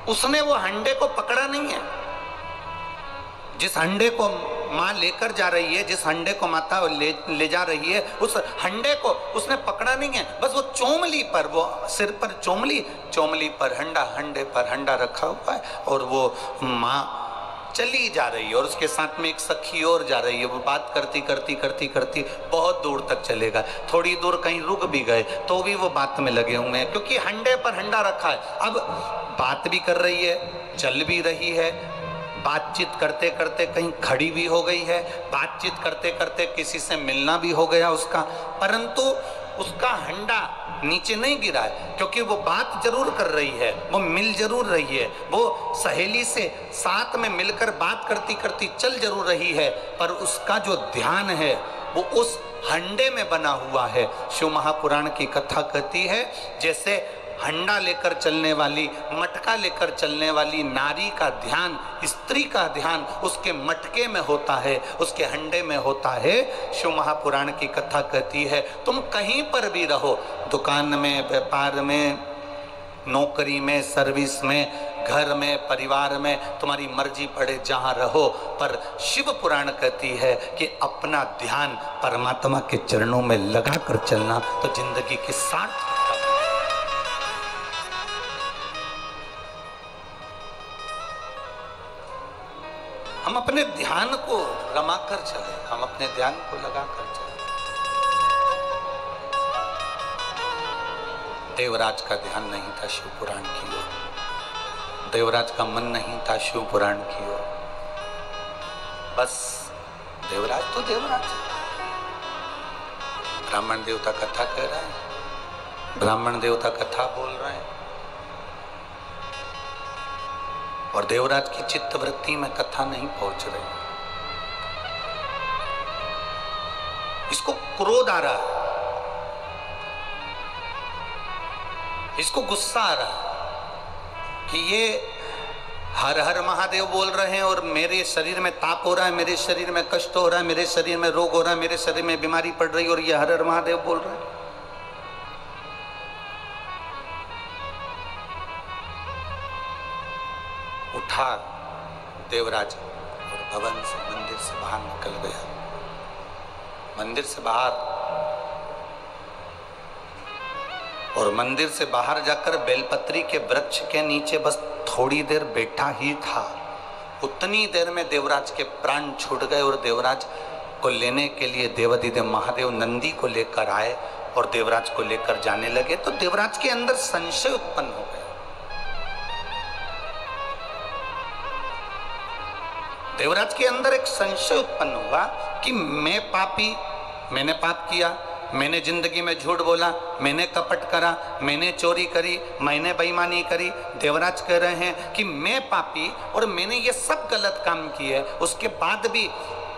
उसने वो हंडे को पकड़ा नहीं है। जिस हंडे को माँ लेकर जा रही है, जिस हंडे को माता ले जा रही है, उस हंडे को उसने पकड़ा नहीं है। बस वो चोमली पर, वो सिर पर चोमली पर हंडा, हंडे पर हंडा रखा हुआ है, और वो माँ चली जा रही है और उसके साथ में एक सखी और जा रही है। वो बात करती करती बहुत दूर तक चलेगा। थोड़ी दूर कहीं रुक भी गए तो भी वो बात में लगे हुए हैं, क्योंकि हंडे पर हंडा रखा है। अब बात भी कर रही है, चल भी रही है, बातचीत करते करते कहीं खड़ी भी हो गई है, बातचीत करते करते किसी से मिलना भी हो गया उसका, परंतु उसका हंडा नीचे नहीं गिरा है, क्योंकि वो बात जरूर कर रही है, वो मिल जरूर रही है, वो सहेली से साथ में मिलकर बात करती करती चल जरूर रही है, पर उसका जो ध्यान है वो उस हंडे में बना हुआ है। शिव महापुराण की कथा कहती है, जैसे हंडा लेकर चलने वाली, मटका लेकर चलने वाली नारी का ध्यान, स्त्री का ध्यान उसके मटके में होता है, उसके हंडे में होता है। शिव महापुराण की कथा कहती है, तुम कहीं पर भी रहो, दुकान में, व्यापार में, नौकरी में, सर्विस में, घर में, परिवार में, तुम्हारी मर्जी पड़े जहां रहो, पर शिव पुराण कहती है कि अपना ध्यान परमात्मा के चरणों में लगा कर चलना तो जिंदगी की सार्थकता। हम अपने ध्यान को रमा कर चले, हम अपने ध्यान को लगा कर चले। देवराज का ध्यान नहीं था शिव पुराण की ओर, देवराज का मन नहीं था शिव पुराण की ओर। बस देवराज तो देवराज, ब्राह्मण देवता कथा कह रहा है, ब्राह्मण देवता कथा बोल रहे हैं, और देवराज की चित्त वृत्ति में कथा नहीं पहुंच रही। इसको क्रोध आ रहा है, इसको गुस्सा आ रहा है कि ये हर हर महादेव बोल रहे हैं और मेरे शरीर में ताप हो रहा है, मेरे शरीर में कष्ट हो रहा है, मेरे शरीर में रोग हो रहा है, मेरे शरीर में बीमारी पड़ रही है, और ये हर हर महादेव बोल रहे हैं। उठा देवराज और भवन से, मंदिर से बाहर निकल गया। मंदिर से बाहर, और मंदिर से बाहर जाकर बेलपत्री के वृक्ष के नीचे बस थोड़ी देर बैठा ही था। उतनी देर में देवराज के प्राण छूट गए, और देवराज को लेने के लिए देवाधिदेव महादेव नंदी को लेकर आए और देवराज को लेकर जाने लगे। तो देवराज के अंदर संशय उत्पन्न हो गया। देवराज के अंदर एक संशय उत्पन्न हुआ कि मैं पापी, मैंने पाप किया, मैंने जिंदगी में झूठ बोला, मैंने कपट करा, मैंने चोरी करी, मैंने बेईमानी करी। देवराज कह रहे हैं कि मैं पापी और मैंने ये सब गलत काम किए, उसके बाद भी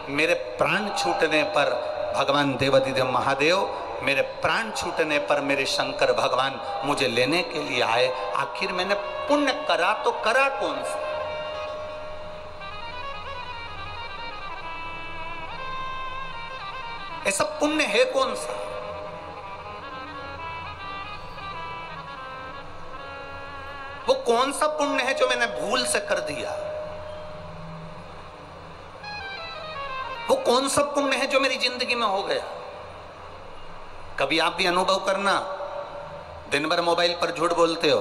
मेरे प्राण छूटने पर भगवान देवाधिदेव महादेव, मेरे प्राण छूटने पर मेरे शंकर भगवान मुझे लेने के लिए आए। आखिर मैंने पुण्य करा तो करा कौन सा? ऐसा पुण्य है कौन सा? वो कौन सा पुण्य है जो मैंने भूल से कर दिया? वो कौन सा पुण्य है जो मेरी जिंदगी में हो गया? कभी आप भी अनुभव करना, दिन भर मोबाइल पर झूठ बोलते हो,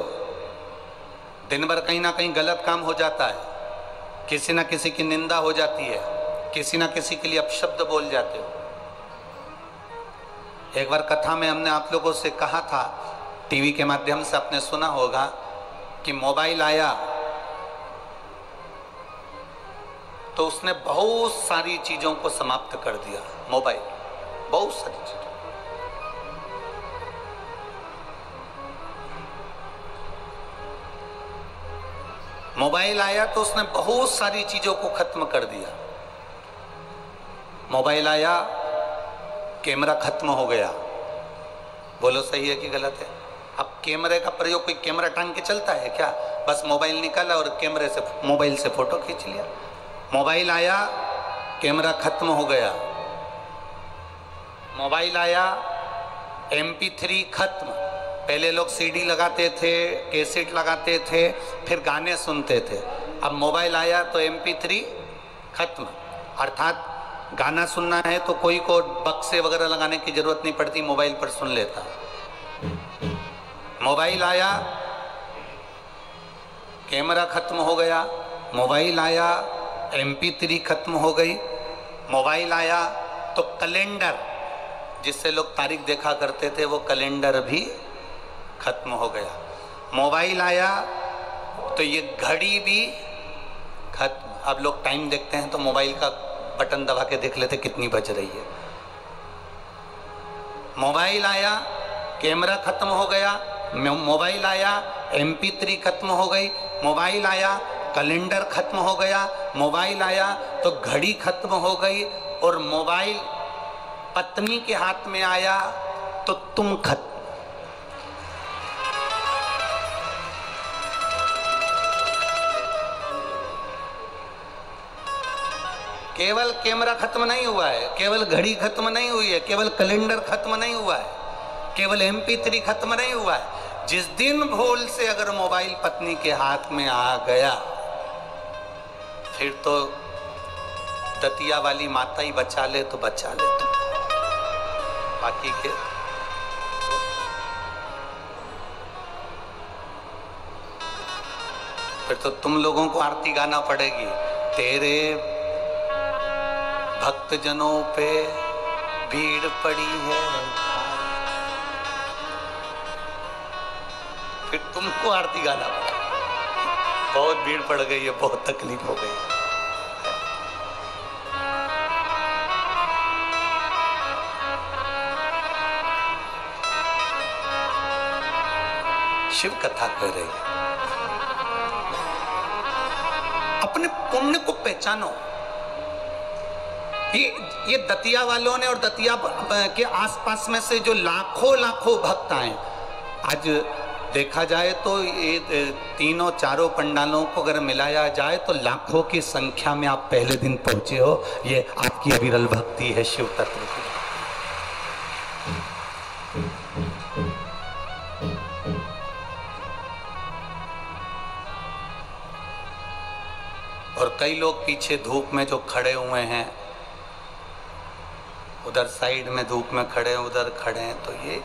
दिन भर कहीं ना कहीं गलत काम हो जाता है, किसी ना किसी की निंदा हो जाती है, किसी ना किसी के लिए अपशब्द बोल जाते हो। एक बार कथा में हमने आप लोगों से कहा था, टीवी के माध्यम से आपने सुना होगा कि मोबाइल आया तो उसने बहुत सारी चीजों को समाप्त कर दिया। मोबाइल बहुत सारी चीजों, मोबाइल आया तो उसने बहुत सारी चीजों को खत्म कर दिया। मोबाइल आया, कैमरा खत्म हो गया। बोलो सही है कि गलत है? अब कैमरे का प्रयोग, कोई कैमरा टांग के चलता है क्या? बस मोबाइल निकाला और मोबाइल से फोटो खींच लिया। मोबाइल आया, कैमरा खत्म हो गया। मोबाइल आया, MP3 खत्म। पहले लोग CD लगाते थे, कैसेट लगाते थे, फिर गाने सुनते थे। अब मोबाइल आया तो MP3 खत्म। अर्थात गाना सुनना है तो कोई को बक्से वगैरह लगाने की जरूरत नहीं पड़ती, मोबाइल पर सुन लेता। मोबाइल आया, कैमरा खत्म हो गया। मोबाइल आया, MP3 खत्म हो गई। मोबाइल आया तो कैलेंडर, जिससे लोग तारीख देखा करते थे, वो कैलेंडर भी खत्म हो गया। मोबाइल आया तो ये घड़ी भी खत्म। अब लोग टाइम देखते हैं तो मोबाइल का बटन दबा के देख लेते कितनी बज रही है। मोबाइल आया, कैमरा खत्म हो गया। मोबाइल आया, MP3 खत्म हो गई। मोबाइल आया, कैलेंडर खत्म हो गया। मोबाइल आया तो घड़ी खत्म हो गई। और मोबाइल पत्नी के हाथ में आया तो तुम खत्म। केवल कैमरा खत्म नहीं हुआ है, केवल घड़ी खत्म नहीं हुई है, केवल कैलेंडर खत्म नहीं हुआ है, केवल MP3 खत्म नहीं हुआ है। जिस दिन भूल से अगर मोबाइल पत्नी के हाथ में आ गया, फिर तो दतिया वाली माता ही बचा ले तो बचा ले, तो बाकी के फिर तो तुम लोगों को आरती गाना पड़ेगी। तेरे भक्त जनों पे भीड़ पड़ी है, फिर तुमको आरती गाना पड़ा। बहुत भीड़ पड़ गई है, बहुत तकलीफ हो गई। शिव कथा कर रही है। अपने पुण्य को पहचानो। ये दतिया वालों ने और दतिया के आसपास में से जो लाखों लाखों भक्त आए, आज देखा जाए तो ये तीनों चारों पंडालों को अगर मिलाया जाए तो लाखों की संख्या में आप पहले दिन पहुंचे हो। ये आपकी अविरल भक्ति है शिव तत्व की। और कई लोग पीछे धूप में जो खड़े हुए हैं, उधर साइड में धूप में खड़े हैं, उधर खड़े हैं, तो ये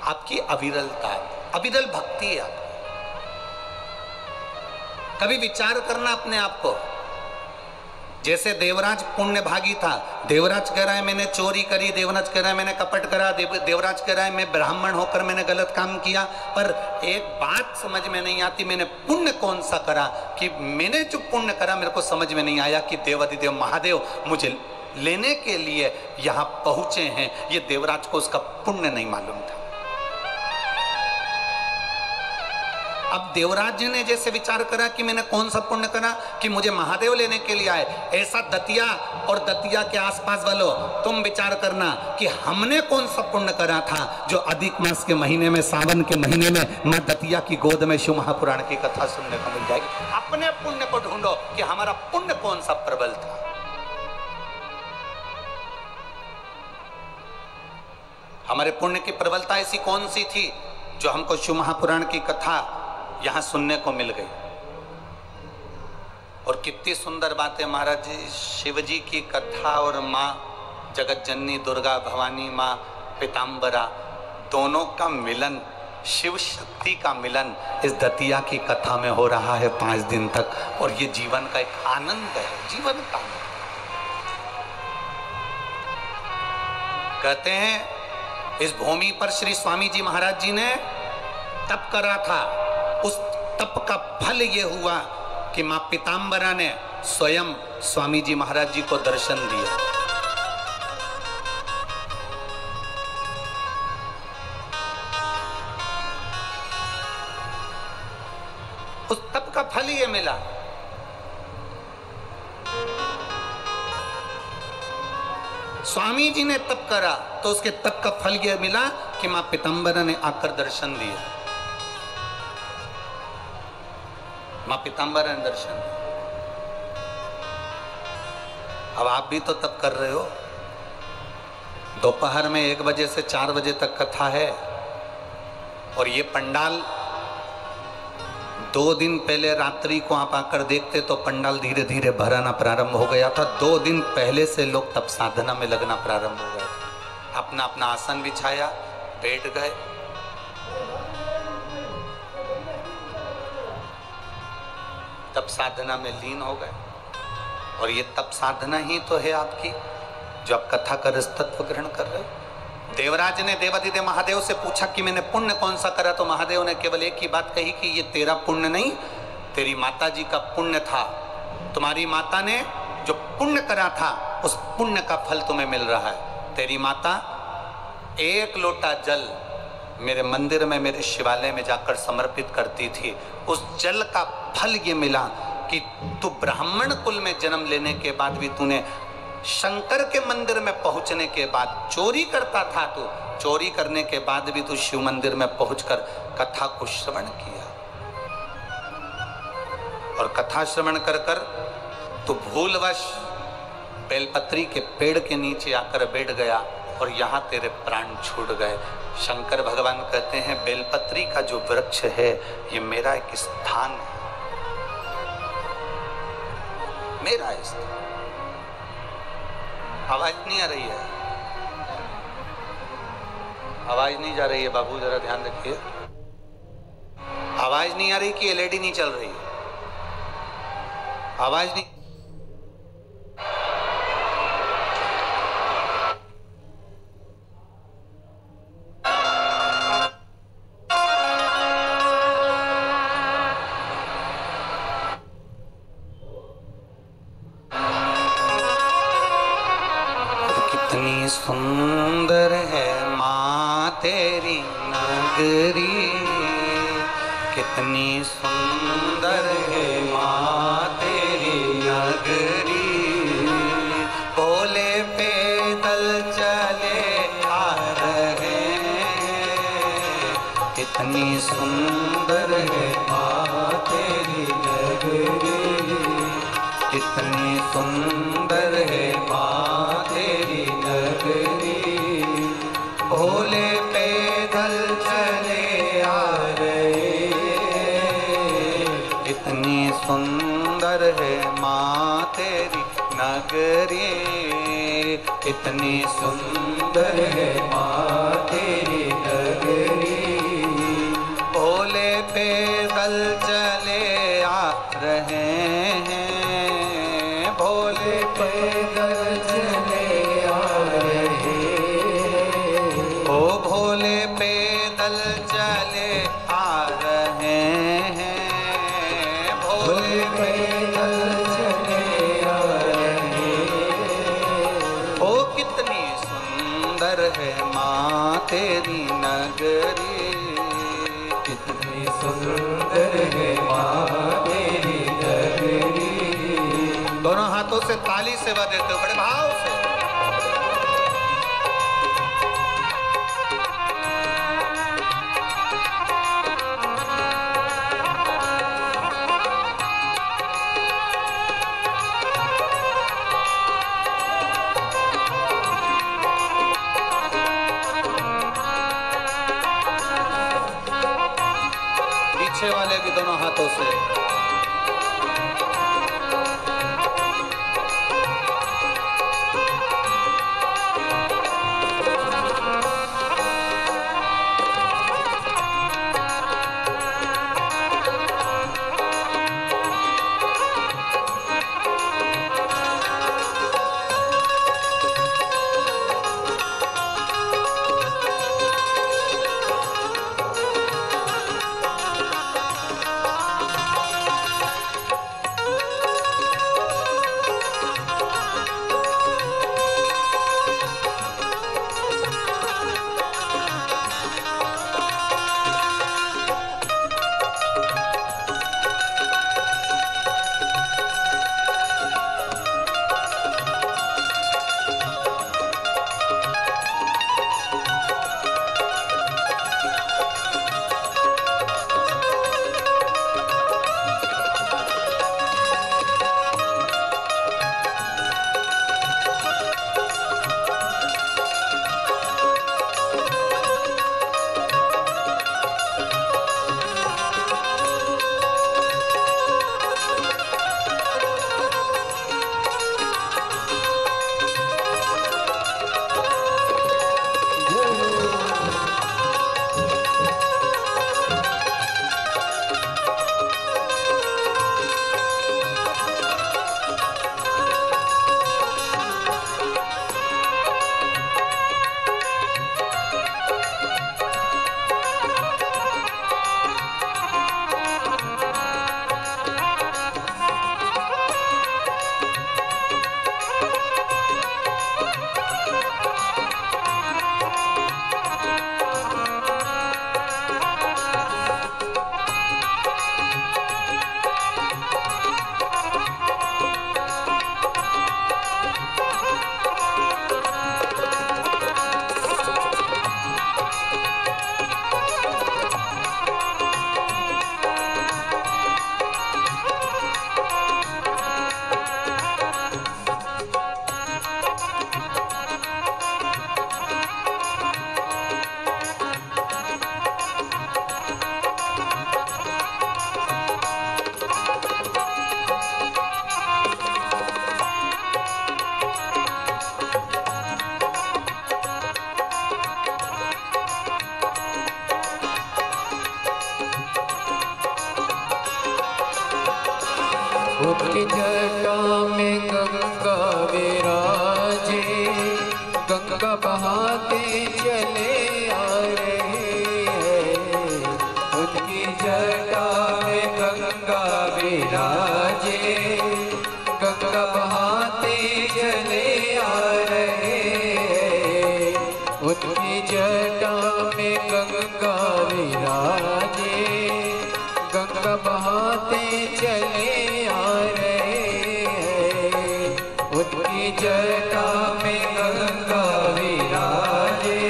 आपकी अविरलता, अविरल भक्ति है आपकी। कभी विचार करना अपने आप को। जैसे देवराज पुण्य भागी था। देवराज कह रहा है मैंने चोरी करी, देवराज कह रहा है मैंने कपट करा, देवराज कह रहा है मैं ब्राह्मण होकर मैंने गलत काम किया। पर एक बात समझ में नहीं आती, मैंने पुण्य कौन सा करा कि मैंने जो पुण्य करा मेरे को समझ में नहीं आया कि देवाधिदेव महादेव मुझे लेने के लिए यहां पहुंचे हैं। ये देवराज को उसका पुण्य नहीं मालूम था। अब देवराज जी ने जैसे विचार करा कि मैंने कौन सा पुण्य करा कि मुझे महादेव लेने के लिए आए, ऐसा दतिया और दतिया के आसपास वालों तुम विचार करना कि हमने कौन सा पुण्य करा था जो अधिक मास के महीने में, सावन के महीने में मां दतिया की गोद में शिव महापुराण की कथा सुनने को मिल जाएगी। अपने पुण्य को ढूंढो कि हमारा पुण्य कौन सा प्रबल था। हमारे पुण्य की प्रबलता ऐसी कौन सी थी जो हमको शिव महापुराण की कथा यहां सुनने को मिल गई। और कितनी सुंदर बात है महाराज जी, शिव जी की कथा और माँ जगत जननी दुर्गा भवानी, माँ पीताम्बरा, दोनों का मिलन, शिव शक्ति का मिलन इस दतिया की कथा में हो रहा है 5 दिन तक। और ये जीवन का एक आनंद है, जीवन का आनंद। कहते हैं इस भूमि पर श्री स्वामी जी महाराज जी ने तप करा था। उस तप का फल ये हुआ कि मां पीताम्बरा ने स्वयं स्वामी जी महाराज जी को दर्शन दिया। उस तप का फल ये मिला। स्वामी जी ने तप करा तो उसके तप का फल यह मिला कि मां पीतांबरा ने आकर दर्शन दिए। मां पीतांबरा ने दर्शन दिए। अब आप भी तो तप कर रहे हो। दोपहर में 1 बजे से 4 बजे तक कथा है और ये पंडाल 2 दिन पहले रात्रि को आप आकर देखते तो पंडाल धीरे धीरे भराना प्रारंभ हो गया था। 2 दिन पहले से लोग तप साधना में लगना प्रारंभ हो गया था। अपना अपना आसन बिछाया, बैठ गए। तप साधना में लीन हो गए। और ये तप साधना ही तो है आपकी, जो आप कथा का रसतत्व ग्रहण कर रहे हो। देवराज ने देवादिदेव महादेव से पूछा कि मैंने पुण्य कौन सा करा, तो महादेव ने केवल एक ही बात कही कि ये तेरा पुण्य नहीं, तेरी माता जी का पुण्य था। तुम्हारी माता ने जो पुण्य करा था उस पुण्य का फल तुम्हें मिल रहा है। तेरी माता 1 लोटा जल मेरे मंदिर में, मेरे शिवालय में जाकर समर्पित करती थी। उस जल का फल ये मिला कि तू ब्राह्मण कुल में जन्म लेने के बाद भी तूने शंकर के मंदिर में पहुंचने के बाद चोरी करता था। तू चोरी करने के बाद भी तू शिव मंदिर में पहुंचकर कथा को श्रवण किया और कथा श्रवण कर कर तू भूलवश बेलपत्री के पेड़ के नीचे आकर बैठ गया और यहाँ तेरे प्राण छूट गए। शंकर भगवान कहते हैं बेलपत्री का जो वृक्ष है ये मेरा एक स्थान है, मेरा स्थान। आवाज नहीं आ रही है, आवाज नहीं जा रही है बाबू, जरा ध्यान रखिए। आवाज नहीं आ रही कि एलईडी नहीं चल रही है? आवाज नहीं। सुंदर है माँ तेरी नगरी, कितनी सुंदर है माँ तेरी नगरी। बोले पैदल चले आ रहे हैं, कितनी सुंदर है माँ तेरी नगरी, कितनी सुंदर है माँ तेरी नगरी। भोले पैदल चले आ रहे, कितनी सुंदर है माँ तेरी नगरी, कितनी सुंदर है माँ तेरी नगरी। भोले पैदल चले आ रहे हैं, भोले पैदल चले आ रहे हैं, ओ भोले पैदल चले आ रहे हैं, भोले पैदल चले आ रहे हैं। ओ कितनी सुंदर है माँ तेरी नगरी, कितनी सुंदर है माँ तेरी नगरी। दोनों हाथों से ताली सेवा देते हो बड़े भाव से। पीछे वाले भी दोनों हाथों से। उनकी जटा में गंगा विराजे, गंगा बहाते चले आ रहे हैं। उनकी जटा में गंगा विराजे, गंगा बहाते चले आ रहे हैं। उनकी जटा में गंगा विराजे, गंगा बहाते चले आ रहे हैं। उनकी जटा में गंगा विराजे,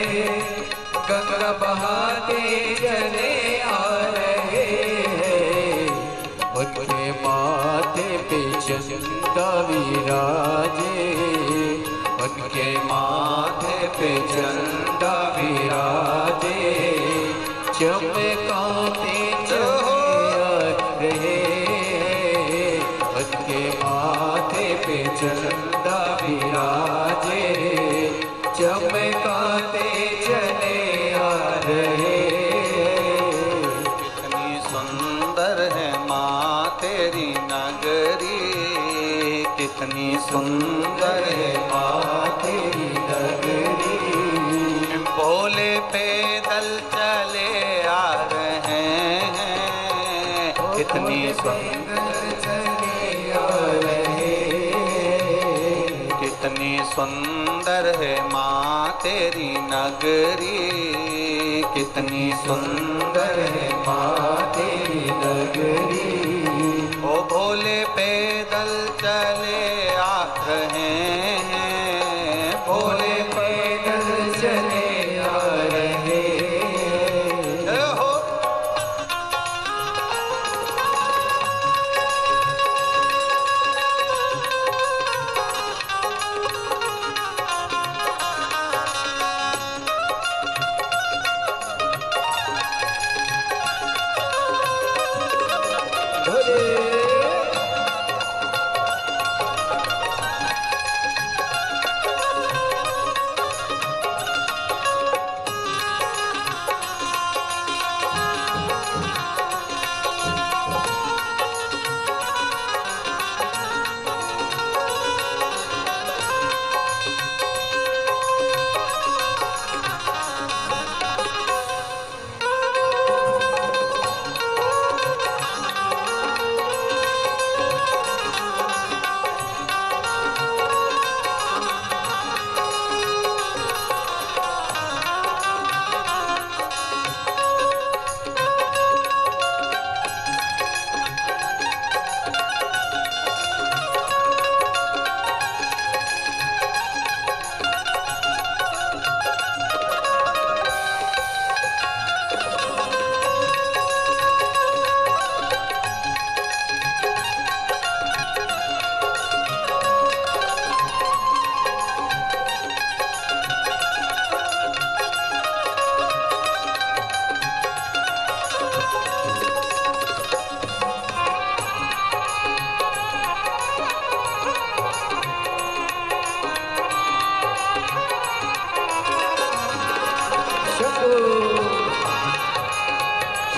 गंगा बहाते चले आ रहे हैं। उनके माथे पे चंदा विराजे, उनके माथे पे चंदा विराजे, चमकाते चले रहे। उनके माथे पे चंदा विराजे, चमकाते चले आ रहे। कितनी सुंदर है माँ तेरी नगरी, कितनी सुंदर है माँ तेरी नगरी। भोले पैदल चले आ रहे हैं, कितनी सुंदर चले आ रहे। कितनी सुंदर है माँ तेरी नगरी, कितनी सुंदर है माँ तेरी नगरी। ओ भोले पैदल चले आ रहे हैं, भोले पैदल चले आ रहे हो।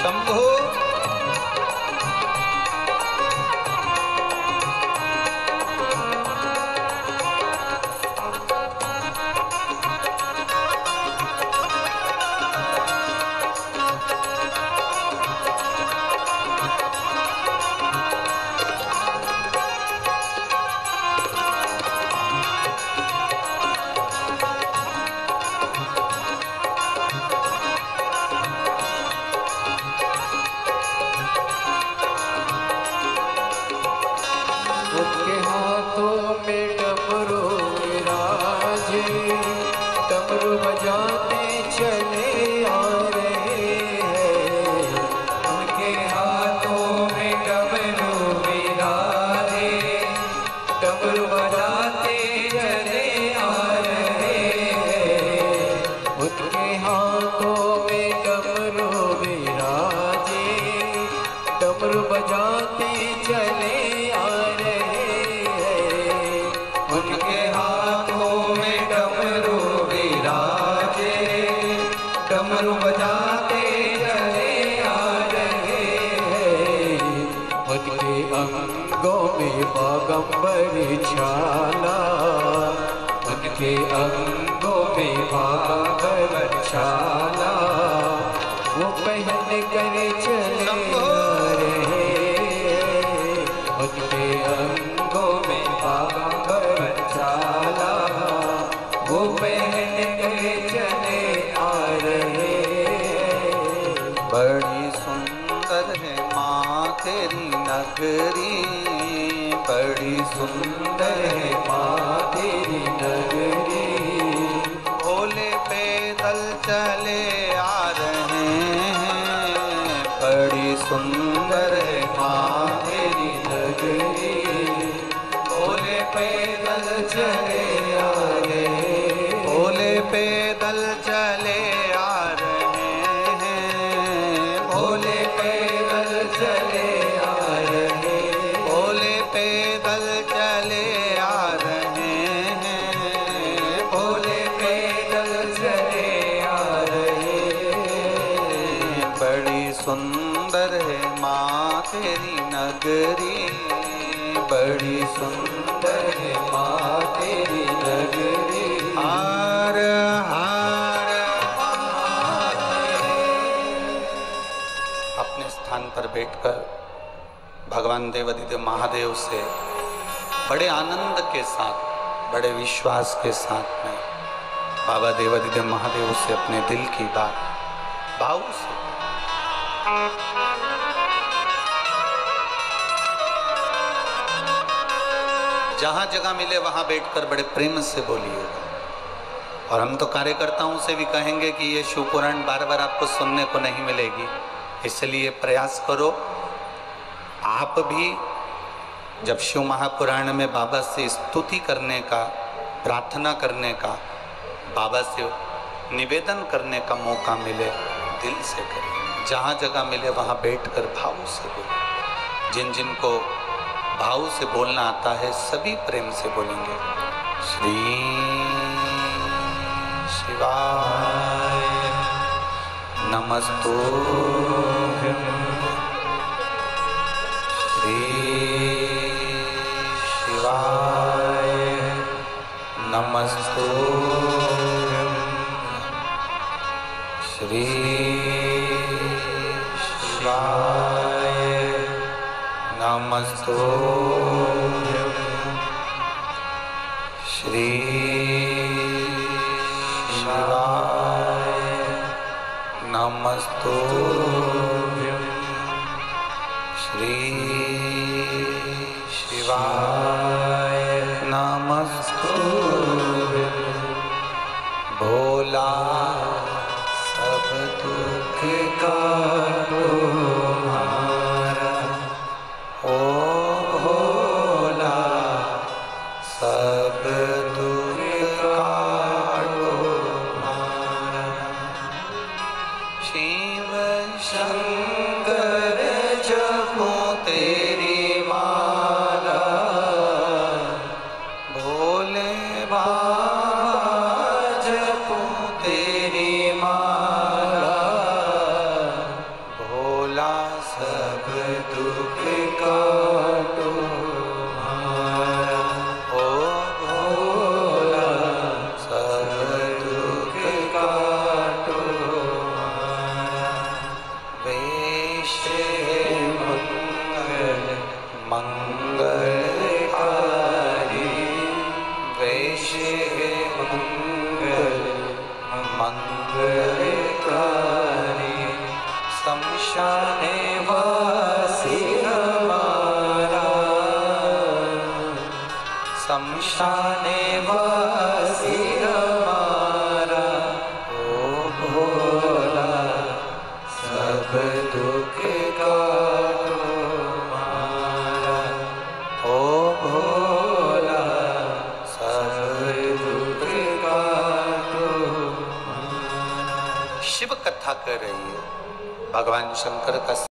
शंभो उनके हाथों में डमरू विराजे, डमरू बजाते चले आ रहे हैं। उनके हाथों में डमरू विराजे, डमरू बजाते चले आ रहे हैं। उनके हाथों में डमरू विराजे, डमरू बजाते चले आ रहे हैं। उनके बागंबर छाला, उनके अंगों में बागंबर छाला, वो पहन कर चले आ रहे, उनके अंगों में बागंबर छाला, वो पहन कर चले आ रहे। बड़ी सुंदर है माँ तेरी नगरी, बड़ी सुंदर है माँ तेरी नगरी, भोले पैदल चले आ रहे हैं, बड़ी सुंदर है माँ तेरी नगरी, भोले पैदल चले आ रहे हैं, भोले पैदल चले आ रहे हैं, भोले पैदल चले आ रहे हैं, भोले पैदल चले आ रहे हैं, भोले पैदल चले आ रहे हैं। बड़ी सुंदर है माँ तेरी नगरी, बड़ी सुंदर है माँ तेरी नगरी। हार हार अपने स्थान पर बैठकर भगवान देवाधिदेव महादेव से बड़े आनंद के साथ, बड़े विश्वास के साथ में बाबा देवाधिदेव महादेव से अपने दिल की बात भाव से जहां जगह मिले वहां बैठकर बड़े प्रेम से बोलिएगा। और हम तो कार्यकर्ताओं से भी कहेंगे कि ये शिव पुराण बार बार आपको सुनने को नहीं मिलेगी, इसलिए प्रयास करो आप भी जब शिव महापुराण में बाबा से स्तुति करने का, प्रार्थना करने का, बाबा से निवेदन करने का मौका मिले दिल से करें। जहाँ जगह मिले वहाँ बैठकर भाव से बोलें। जिन जिन को भाव से बोलना आता है सभी प्रेम से बोलेंगे। श्री शिवाय नमस्तुभ्यं, श्री शिवाय नमस्तुभ्यं, श्री शिवाय नमस्तुभ्यं, श्री शिवाय नमस्तुभ्यं, श्री शिवाय नमस्तुभ्यं। भोला सब दुख काटो हमारा, ओ भोला सब दुख काटो हमारा। शिव शंकर जपो तेरी माला, भोले बाबा जपो तेरी माला, भोला सब दुख काटो हमारा, ओ भोला सब दुख काटो हमारा। वेश मंगल मंगलकारी, वेश मंगल मंगलकारी, शमशाने वासी हमारा, शमशाने वासी हमारा, ओ भोला सब दुख काटो हमारा, ओ भोला सब दुख काटो हमारा। शिव कथा कर रही है, भगवान शंकर का